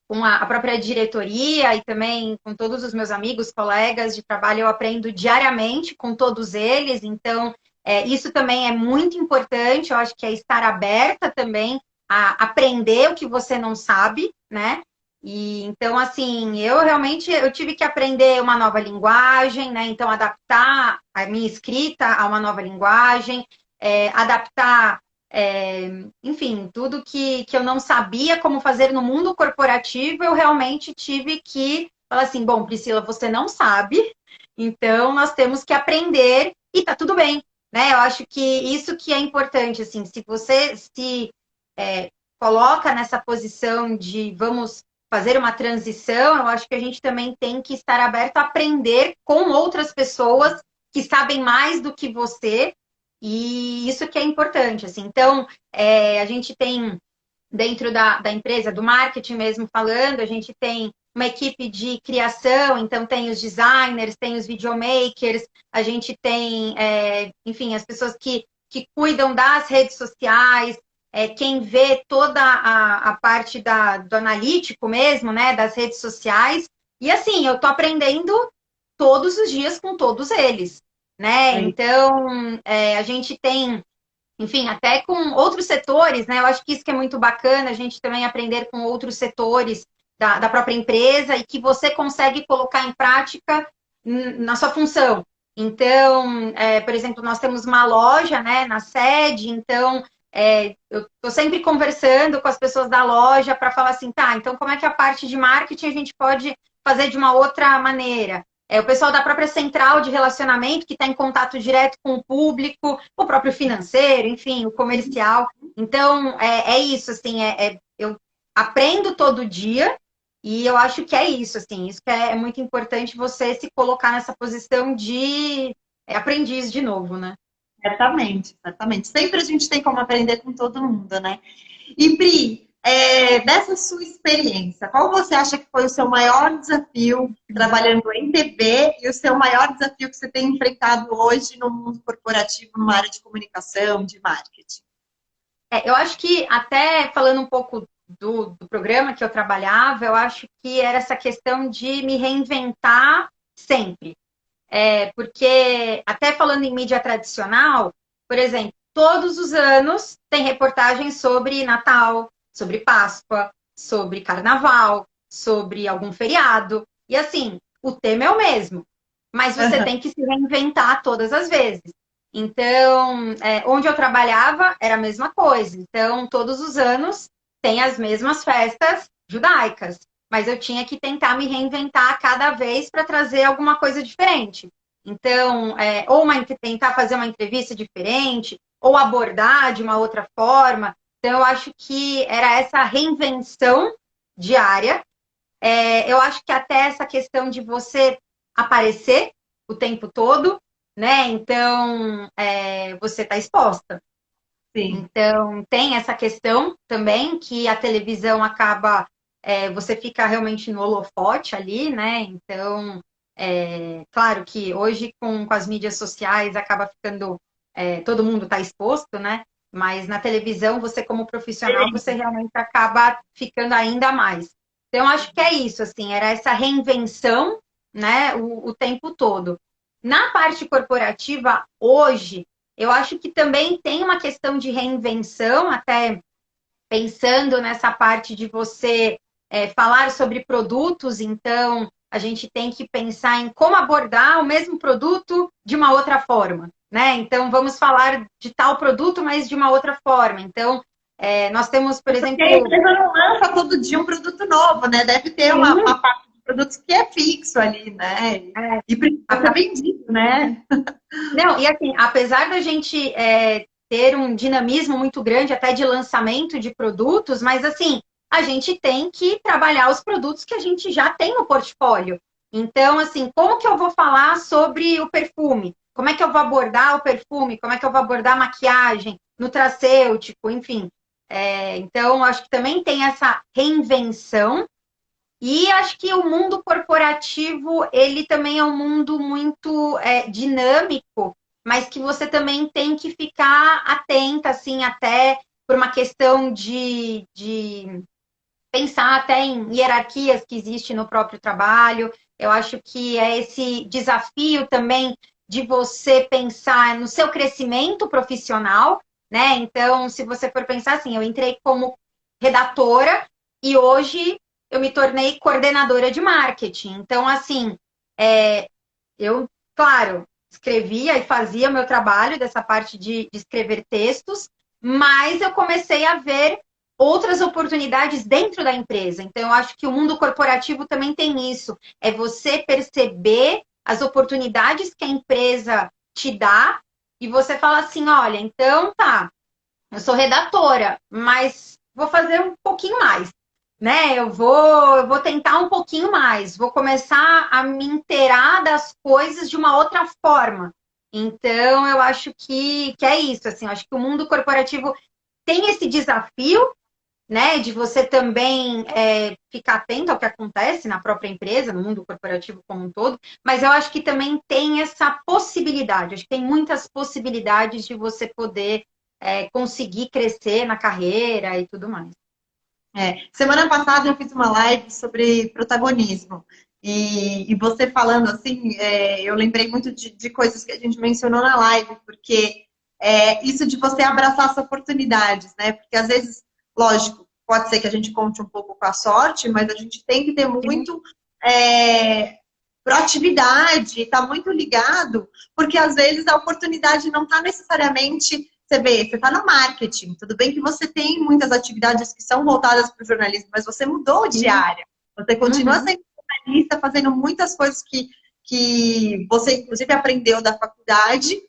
com a própria diretoria e também com todos os meus amigos, colegas de trabalho, eu aprendo diariamente com todos eles. Então, isso também é muito importante. Eu acho que é estar aberta também a aprender o que você não sabe, né? E então, assim, eu tive que aprender uma nova linguagem, né? Então, adaptar a minha escrita a uma nova linguagem, adaptar enfim, tudo que eu não sabia como fazer no mundo corporativo, eu realmente tive que falar assim, bom, Priscila, você não sabe, então nós temos que aprender e tá tudo bem, né? Eu acho que isso que é importante, assim, se você se coloca nessa posição de vamos fazer uma transição, eu acho que a gente também tem que estar aberto a aprender com outras pessoas que sabem mais do que você, e isso que é importante, assim. Então, a gente tem, dentro da empresa, do marketing mesmo falando, a gente tem uma equipe de criação, então tem os designers, tem os videomakers, a gente tem, enfim, as pessoas que cuidam das redes sociais, quem vê toda a parte do analítico mesmo, né, das redes sociais. E assim, eu tô aprendendo todos os dias com todos eles, né? Então, a gente tem, enfim, até com outros setores, né? Eu acho que isso que é muito bacana, a gente também aprender com outros setores da própria empresa e que você consegue colocar em prática na sua função. Então, por exemplo, nós temos uma loja, né, na sede, então eu estou sempre conversando com as pessoas da loja para falar assim, tá, então como é que a parte de marketing a gente pode fazer de uma outra maneira? O pessoal da própria central de relacionamento, que está em contato direto com o público, o próprio financeiro, enfim, o comercial. Então, é isso, assim, eu aprendo todo dia e eu acho que é isso, assim, isso que é muito importante você se colocar nessa posição de aprendiz de novo, né? Exatamente, exatamente. Sempre a gente tem como aprender com todo mundo, né? E Pri, dessa sua experiência, qual você acha que foi o seu maior desafio trabalhando em TV e o seu maior desafio que você tem enfrentado hoje no mundo corporativo, numa área de comunicação, de marketing? Eu acho que, até falando um pouco do programa que eu trabalhava, eu acho que era essa questão de me reinventar sempre. Porque, até falando em mídia tradicional, por exemplo, todos os anos tem reportagens sobre Natal, sobre Páscoa, sobre Carnaval, sobre algum feriado. E assim, o tema é o mesmo, mas você tem que se reinventar todas as vezes. Então, onde eu trabalhava era a mesma coisa. Então, todos os anos tem as mesmas festas judaicas, mas eu tinha que tentar me reinventar cada vez para trazer alguma coisa diferente. Então, ou tentar fazer uma entrevista diferente, ou abordar de uma outra forma. Então, eu acho que era essa reinvenção diária. Eu acho que até essa questão de você aparecer o tempo todo, né? Então, você está exposta. Sim. Então, tem essa questão também que a televisão acaba, você fica realmente no holofote ali, né? Então, claro que hoje com as mídias sociais acaba ficando, todo mundo está exposto, né? Mas na televisão, você como profissional, você realmente acaba ficando ainda mais. Então, acho que é isso, assim, era essa reinvenção, né, o tempo todo. Na parte corporativa, hoje, eu acho que também tem uma questão de reinvenção, até pensando nessa parte de você falar sobre produtos, então a gente tem que pensar em como abordar o mesmo produto de uma outra forma, né? Então, vamos falar de tal produto, mas de uma outra forma. Então, nós temos, por exemplo... Porque a empresa não lança todo dia um produto novo, né? Deve ter uma parte de produtos que é fixo ali, né? E precisa ser vendido, né? Não, e assim, apesar da gente ter um dinamismo muito grande até de lançamento de produtos, mas assim, a gente tem que trabalhar os produtos que a gente já tem no portfólio. Então, assim, como que eu vou falar sobre o perfume? Como é que eu vou abordar o perfume? Como é que eu vou abordar a maquiagem, nutracêutico, enfim. Então, acho que também tem essa reinvenção. E acho que o mundo corporativo, ele também é um mundo muito dinâmico, mas que você também tem que ficar atenta, assim, até por uma questão de pensar até em hierarquias que existem no próprio trabalho. Eu acho que é esse desafio também de você pensar no seu crescimento profissional, né? Então, se você for pensar assim, eu entrei como redatora e hoje eu me tornei coordenadora de marketing. Então, assim, eu, claro, escrevia e fazia meu trabalho dessa parte de escrever textos, mas eu comecei a ver outras oportunidades dentro da empresa. Então, eu acho que o mundo corporativo também tem isso. É você perceber as oportunidades que a empresa te dá e você fala assim, olha, então tá, eu sou redatora, mas vou fazer um pouquinho mais, né? Eu vou tentar um pouquinho mais, vou começar a me inteirar das coisas de uma outra forma. Então, eu acho que é isso, assim, eu acho que o mundo corporativo tem esse desafio, né, de você também ficar atento ao que acontece na própria empresa, no mundo corporativo como um todo, mas eu acho que também tem essa possibilidade, acho que tem muitas possibilidades de você poder conseguir crescer na carreira e tudo mais. Semana passada eu fiz uma live sobre protagonismo. E você falando assim, eu lembrei muito de coisas que a gente mencionou na live, porque isso de você abraçar as oportunidades, né? Porque às vezes, lógico, pode ser que a gente conte um pouco com a sorte, mas a gente tem que ter muito proatividade, está muito ligado, porque às vezes a oportunidade não está necessariamente. Você vê, você está no marketing, tudo bem que você tem muitas atividades que são voltadas para o jornalismo, mas você mudou de área. Você continua sendo jornalista, fazendo muitas coisas que você, inclusive, aprendeu da faculdade,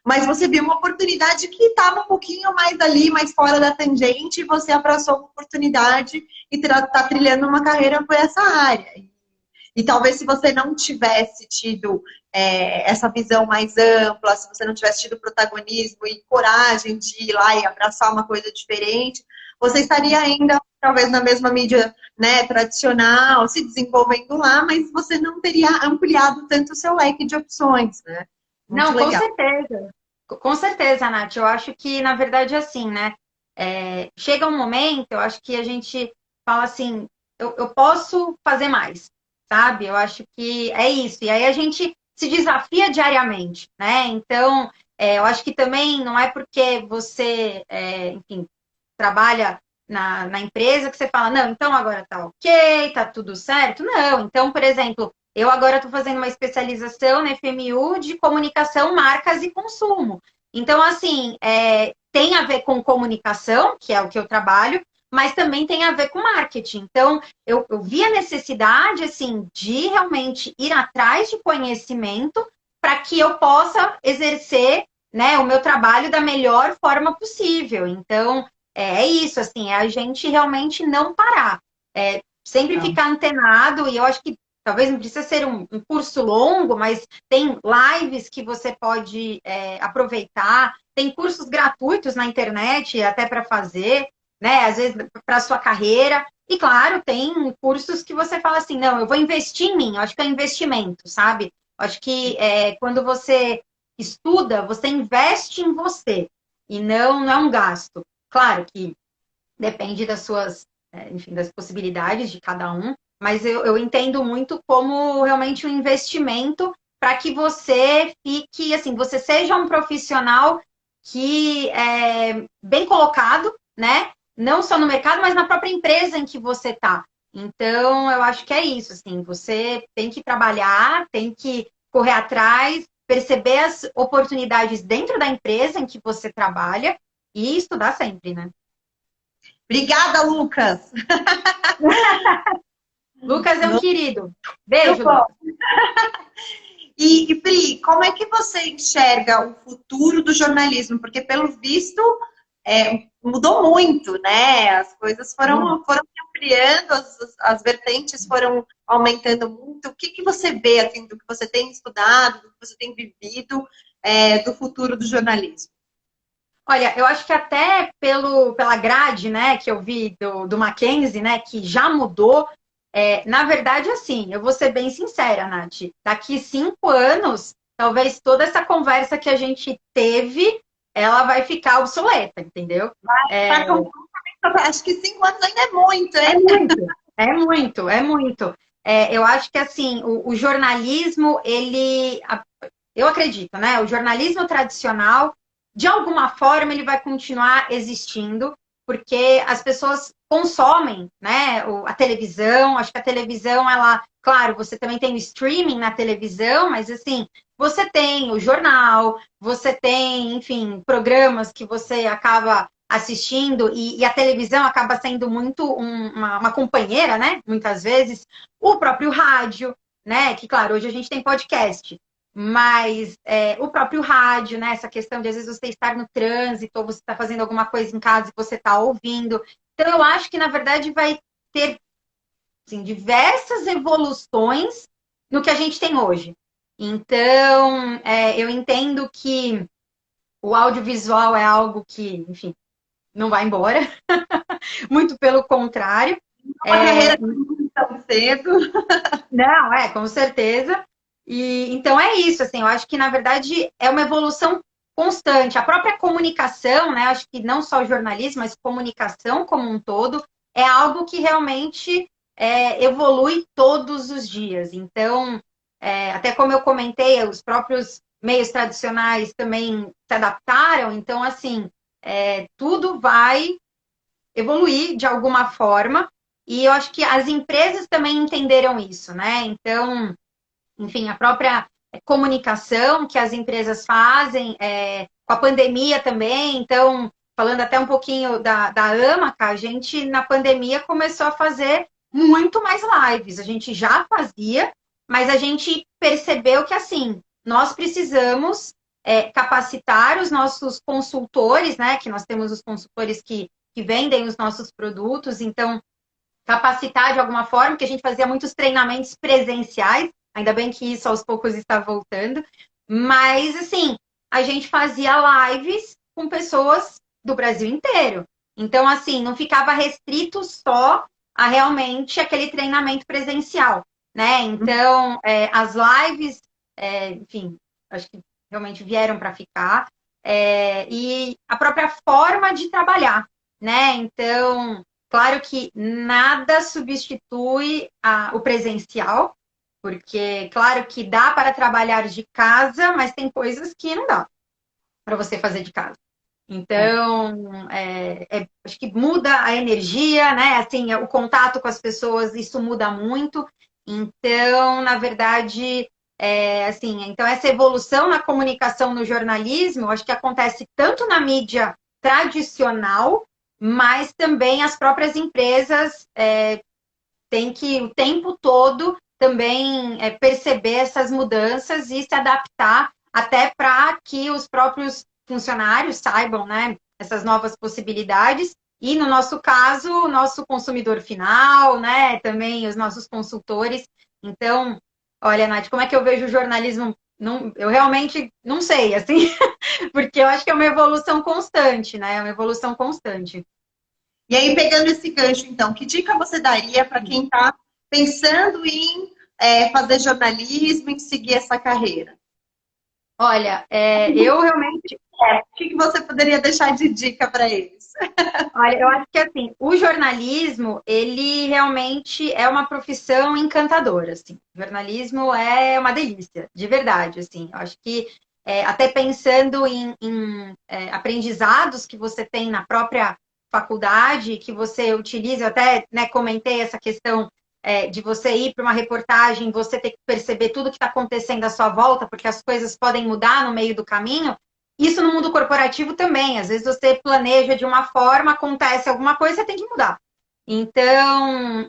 mas você viu uma oportunidade que estava um pouquinho mais ali, mais fora da tangente, e você abraçou a oportunidade e está trilhando uma carreira por essa área. E talvez se você não tivesse tido essa visão mais ampla, se você não tivesse tido protagonismo e coragem de ir lá e abraçar uma coisa diferente, você estaria ainda, talvez, na mesma mídia, né, tradicional, se desenvolvendo lá, mas você não teria ampliado tanto o seu leque de opções, né? Muito Não, com legal. certeza. Com certeza, Nath. Eu acho que, na verdade, é assim, né? Chega um momento, eu acho que a gente fala assim, eu posso fazer mais, sabe? Eu acho que é isso. E aí a gente se desafia diariamente, né? Então, eu acho que também não é porque você, enfim, trabalha na empresa que você fala, não, então agora tá ok, tá tudo certo. Não, então, por exemplo, eu agora estou fazendo uma especialização na FMU de comunicação, marcas e consumo. Então, assim, tem a ver com comunicação, que é o que eu trabalho, mas também tem a ver com marketing. Então, eu vi a necessidade, assim, de realmente ir atrás de conhecimento para que eu possa exercer, né, o meu trabalho da melhor forma possível. Então, é isso, assim, é a gente realmente não parar. Sempre Então, ficar antenado, e eu acho que talvez não precisa ser um curso longo, mas tem lives que você pode aproveitar, tem cursos gratuitos na internet até para fazer, né? Às vezes para a sua carreira. E claro, tem cursos que você fala assim, não, eu vou investir em mim, eu acho que é investimento, sabe? Eu acho que quando você estuda, você investe em você, e não é um gasto. Claro que depende das suas, enfim, das possibilidades de cada um, mas eu entendo muito como realmente um investimento para que você fique, assim, você seja um profissional que é bem colocado, né? Não só no mercado, mas na própria empresa em que você está. Então, eu acho que é isso, assim, você tem que trabalhar, tem que correr atrás, perceber as oportunidades dentro da empresa em que você trabalha e estudar sempre, né? obrigada, Lucas. Lucas é um querido. Muito Beijo, bom. Lucas. E, Pri, como é que você enxerga o futuro do jornalismo? Porque, pelo visto, mudou muito, né? As coisas foram se ampliando, as vertentes foram aumentando muito. O que você vê, assim, do que você tem estudado, do que você tem vivido, do futuro do jornalismo? Olha, eu acho que até pela grade, né, que eu vi do Mackenzie, né, que já mudou, na verdade, assim, eu vou ser bem sincera, Nath, daqui 5 anos, talvez toda essa conversa que a gente teve, ela vai ficar obsoleta, entendeu? Tá com- Acho que 5 anos ainda é muito, É hein? muito, é muito, é muito. Eu acho que, assim, o jornalismo, eu acredito, né? O jornalismo tradicional, de alguma forma, ele vai continuar existindo, porque as pessoas consomem, né? A televisão, acho que a televisão, ela, claro, você também tem o streaming na televisão, mas assim, você tem o jornal, você tem, enfim, programas que você acaba assistindo e a televisão acaba sendo muito uma companheira, né? Muitas vezes, o próprio rádio, né? Que, claro, hoje a gente tem podcast. Mas o próprio rádio, né? Essa questão de às vezes você estar no trânsito, ou você está fazendo alguma coisa em casa e você está ouvindo. Então, eu acho que, na verdade, vai ter assim, diversas evoluções no que a gente tem hoje. Então, eu entendo que o audiovisual é algo que, enfim, não vai embora, muito pelo contrário. Uma carreira tão cedo. Não, com certeza. E então é isso, assim, eu acho que na verdade é uma evolução constante. A própria comunicação, né? Acho que não só o jornalismo, mas comunicação como um todo, é algo que realmente evolui todos os dias. Então, até como eu comentei, os próprios meios tradicionais também se adaptaram, então, assim, tudo vai evoluir de alguma forma, e eu acho que as empresas também entenderam isso, né? Então, enfim, a própria comunicação que as empresas fazem, com a pandemia também, então, falando até um pouquinho da Amaca, a gente na pandemia começou a fazer muito mais lives, a gente já fazia, mas a gente percebeu que, assim, nós precisamos capacitar os nossos consultores, né, que nós temos os consultores que vendem os nossos produtos, então, capacitar de alguma forma, que a gente fazia muitos treinamentos presenciais, ainda bem que isso aos poucos está voltando, mas assim, a gente fazia lives com pessoas do Brasil inteiro. Então, assim, não ficava restrito só a realmente aquele treinamento presencial, né? Então, as lives, enfim, acho que realmente vieram para ficar, e a própria forma de trabalhar, né? Então, claro que nada substitui o presencial, porque, claro que dá para trabalhar de casa, mas tem coisas que não dá para você fazer de casa. Então, acho que muda a energia, né? Assim, o contato com as pessoas, isso muda muito. Então, na verdade, assim, então essa evolução na comunicação no jornalismo, acho que acontece tanto na mídia tradicional, mas também as próprias empresas têm que, o tempo todo, também perceber essas mudanças e se adaptar até para que os próprios funcionários saibam, né, essas novas possibilidades. E, no nosso caso, o nosso consumidor final, né, também os nossos consultores. Então, olha, Nath, como é que eu vejo o jornalismo? Não, eu realmente não sei, assim, porque eu acho que é uma evolução constante, né? É uma evolução constante. E aí, pegando esse gancho, então, que dica você daria para quem está pensando em fazer jornalismo, em seguir essa carreira? Olha, eu realmente. O que você poderia deixar de dica para eles? Olha, eu acho que assim, o jornalismo, ele realmente é uma profissão encantadora, assim. O jornalismo é uma delícia, de verdade, assim. Eu acho que até pensando em aprendizados que você tem na própria faculdade, que você utiliza, eu até, né, comentei essa questão de você ir para uma reportagem, você ter que perceber tudo que está acontecendo à sua volta, porque as coisas podem mudar no meio do caminho. Isso no mundo corporativo também. Às vezes você planeja de uma forma, acontece alguma coisa, você tem que mudar. Então,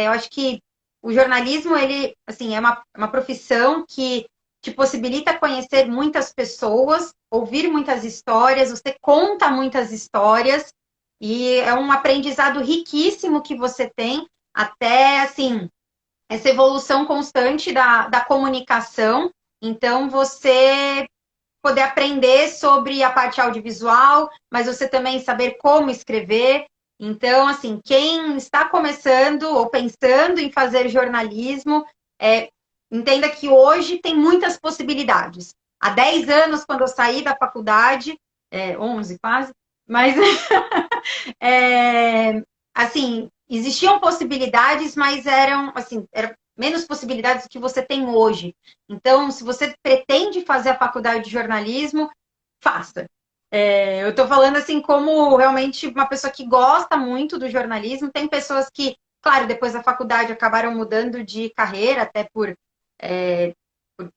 eu acho que o jornalismo, ele, assim, é uma profissão que te possibilita conhecer muitas pessoas, ouvir muitas histórias, você conta muitas histórias, e é um aprendizado riquíssimo que você tem, até, assim, essa evolução constante da comunicação. Então, você poder aprender sobre a parte audiovisual, mas você também saber como escrever. Então, assim, quem está começando ou pensando em fazer jornalismo, entenda que hoje tem muitas possibilidades. Há 10 anos, quando eu saí da faculdade, 11 quase, mas, assim, existiam possibilidades, mas eram, assim, menos possibilidades do que você tem hoje. Então, se você pretende fazer a faculdade de jornalismo, faça. Eu estou falando assim como realmente uma pessoa que gosta muito do jornalismo. Tem pessoas que, claro, depois da faculdade acabaram mudando de carreira, até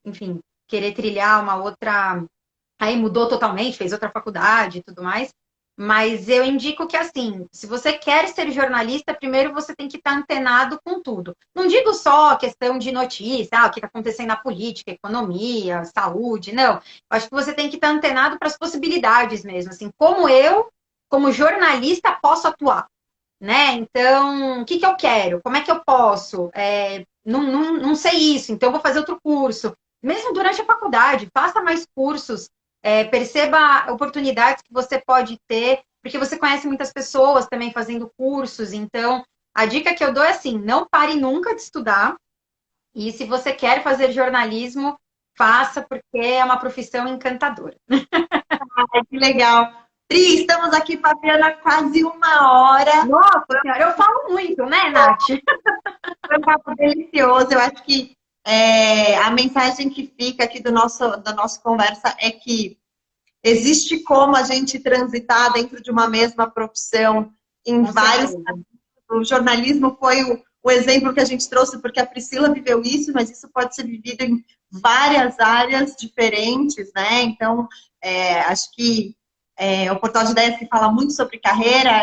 enfim, querer trilhar uma outra... Aí mudou totalmente, fez outra faculdade e tudo mais. Mas eu indico que, assim, se você quer ser jornalista, primeiro você tem que estar antenado com tudo. Não digo só a questão de notícia, o que está acontecendo na política, economia, saúde, não. Eu acho que você tem que estar antenado para as possibilidades mesmo, assim, como eu, como jornalista, posso atuar, né? Então, o que eu quero? Como é que eu posso? Não sei isso, então eu vou fazer outro curso. mesmo durante a faculdade, faça mais cursos, perceba oportunidades que você pode ter, porque você conhece muitas pessoas também fazendo cursos. Então, a dica que eu dou é assim, não pare nunca de estudar. E se você quer fazer jornalismo, faça, porque é uma profissão encantadora. Ai, que legal. Pri, estamos aqui, Fabiana, quase 1 hora. Nossa Senhora, eu falo muito, né, Nath? Foi um papo delicioso. Eu acho que a mensagem que fica aqui da nossa conversa é que existe como a gente transitar dentro de uma mesma profissão em Com vários. certeza. O jornalismo foi o exemplo que a gente trouxe, porque a Priscila viveu isso, mas isso pode ser vivido em várias áreas diferentes, né? Então, acho que o Portal de Ideias que fala muito sobre carreira,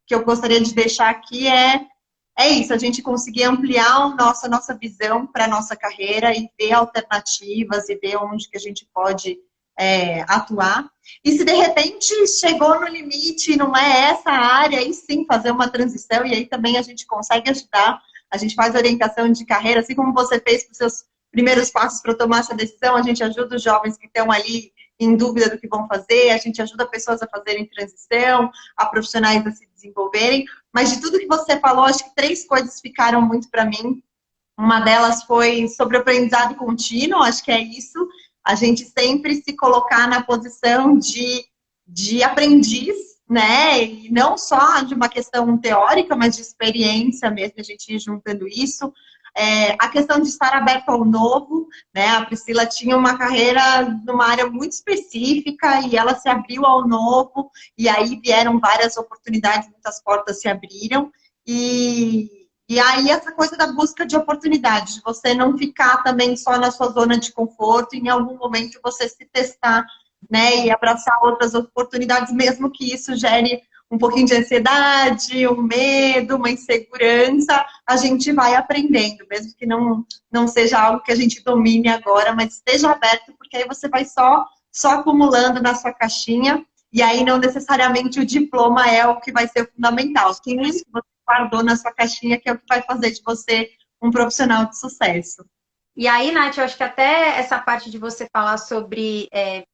que eu gostaria de deixar aqui é isso, a gente conseguir ampliar a nossa visão para a nossa carreira e ver alternativas e ver onde que a gente pode atuar. E se de repente chegou no limite e não é essa área, aí sim fazer uma transição e aí também a gente consegue ajudar. A gente faz orientação de carreira, assim como você fez com os seus primeiros passos para tomar essa decisão, a gente ajuda os jovens que estão ali em dúvida do que vão fazer, a gente ajuda pessoas a fazerem transição, a profissionais a se desenvolverem. Mas de tudo que você falou, acho que 3 coisas ficaram muito para mim. Uma delas foi sobre o aprendizado contínuo, acho que é isso. A gente sempre se colocar na posição de aprendiz, né? E não só de uma questão teórica, mas de experiência mesmo, a gente ir juntando isso. A questão de estar aberto ao novo, né? A Priscila tinha uma carreira numa área muito específica e ela se abriu ao novo, e aí vieram várias oportunidades, muitas portas se abriram. E aí essa coisa da busca de oportunidades, de você não ficar também só na sua zona de conforto, e em algum momento você se testar, né, e abraçar outras oportunidades, mesmo que isso gere um pouquinho de ansiedade, um medo, uma insegurança, a gente vai aprendendo, mesmo que não seja algo que a gente domine agora, mas esteja aberto, porque aí você vai só acumulando na sua caixinha, e aí não necessariamente o diploma é o que vai ser fundamental. Sim, isso que você guardou na sua caixinha, que é o que vai fazer de você um profissional de sucesso. E aí, Nath, eu acho que até essa parte de você falar sobre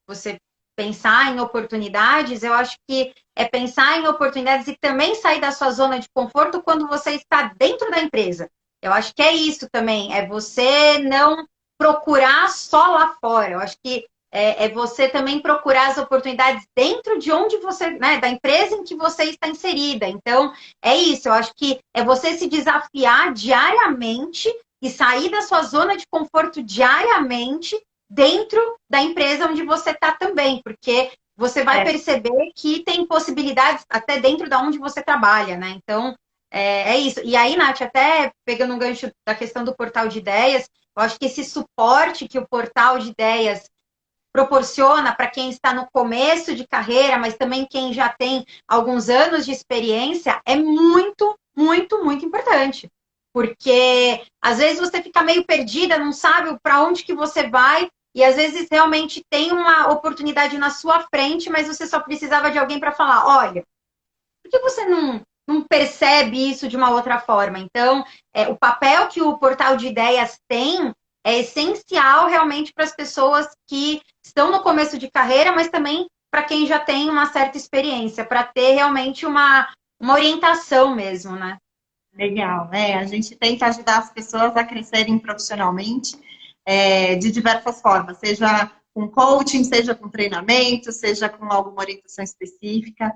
você pensar em oportunidades, eu acho que é pensar em oportunidades e também sair da sua zona de conforto quando você está dentro da empresa. Eu acho que é isso também, é você não procurar só lá fora. Eu acho que é você também procurar as oportunidades dentro de onde você, né, da empresa em que você está inserida. Então, é isso, eu acho que é você se desafiar diariamente e sair da sua zona de conforto diariamente dentro da empresa onde você está também, porque você vai perceber que tem possibilidades até dentro da onde você trabalha, né? Então, é isso. E aí, Nath, até pegando um gancho da questão do portal de ideias, eu acho que esse suporte que o portal de ideias proporciona para quem está no começo de carreira, mas também quem já tem alguns anos de experiência, é muito, muito, muito importante. Porque às vezes você fica meio perdida, não sabe para onde que você vai, e às vezes realmente tem uma oportunidade na sua frente, mas você só precisava de alguém para falar, olha, por que você não percebe isso de uma outra forma? Então, o papel que o portal de ideias tem é essencial realmente para as pessoas que estão no começo de carreira, mas também para quem já tem uma certa experiência, para ter realmente uma orientação mesmo, né? Legal, a gente tenta ajudar as pessoas a crescerem profissionalmente de diversas formas, seja com coaching, seja com treinamento, seja com alguma orientação específica.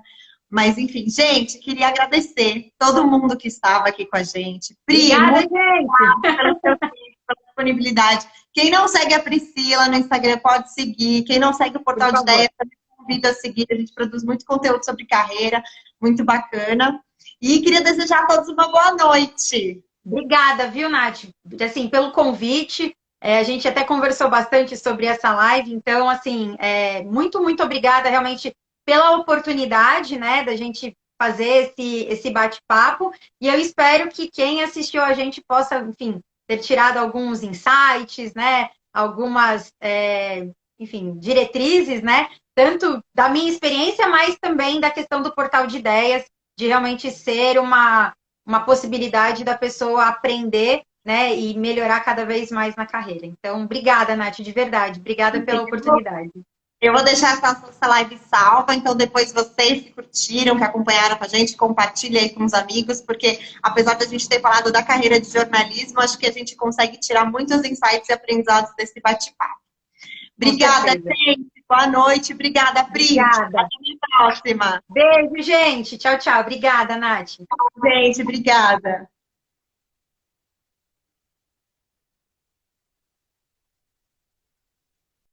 Mas, enfim, gente, queria agradecer todo mundo que estava aqui com a gente. Pri, obrigada, muito gente! pelo seu tempo, pela disponibilidade. Quem não segue a Priscila no Instagram pode seguir. Quem não segue o Portal de Ideias, também convido a seguir. A gente produz muito conteúdo sobre carreira, muito bacana. E queria desejar a todos uma boa noite. Obrigada, viu, Nath? Assim, pelo convite. A gente até conversou bastante sobre essa live, então, assim, muito, muito obrigada realmente pela oportunidade, né, da gente fazer esse bate-papo. E eu espero que quem assistiu a gente possa, enfim, ter tirado alguns insights, né, algumas, enfim, diretrizes, né, tanto da minha experiência, mas também da questão do portal de ideias, de realmente ser uma possibilidade da pessoa aprender, né, e melhorar cada vez mais na carreira. Então, obrigada, Nath, de verdade. Obrigada pela oportunidade. Eu vou deixar essa live salva, então depois vocês que curtiram, que acompanharam com a gente, compartilhem aí com os amigos, porque apesar de a gente ter falado da carreira de jornalismo, acho que a gente consegue tirar muitos insights e aprendizados desse bate-papo. Obrigada, gente. Boa noite. Obrigada, Pri. Obrigada. Até a próxima. Beijo, gente. Tchau, tchau. Obrigada, Nath. Gente, obrigada.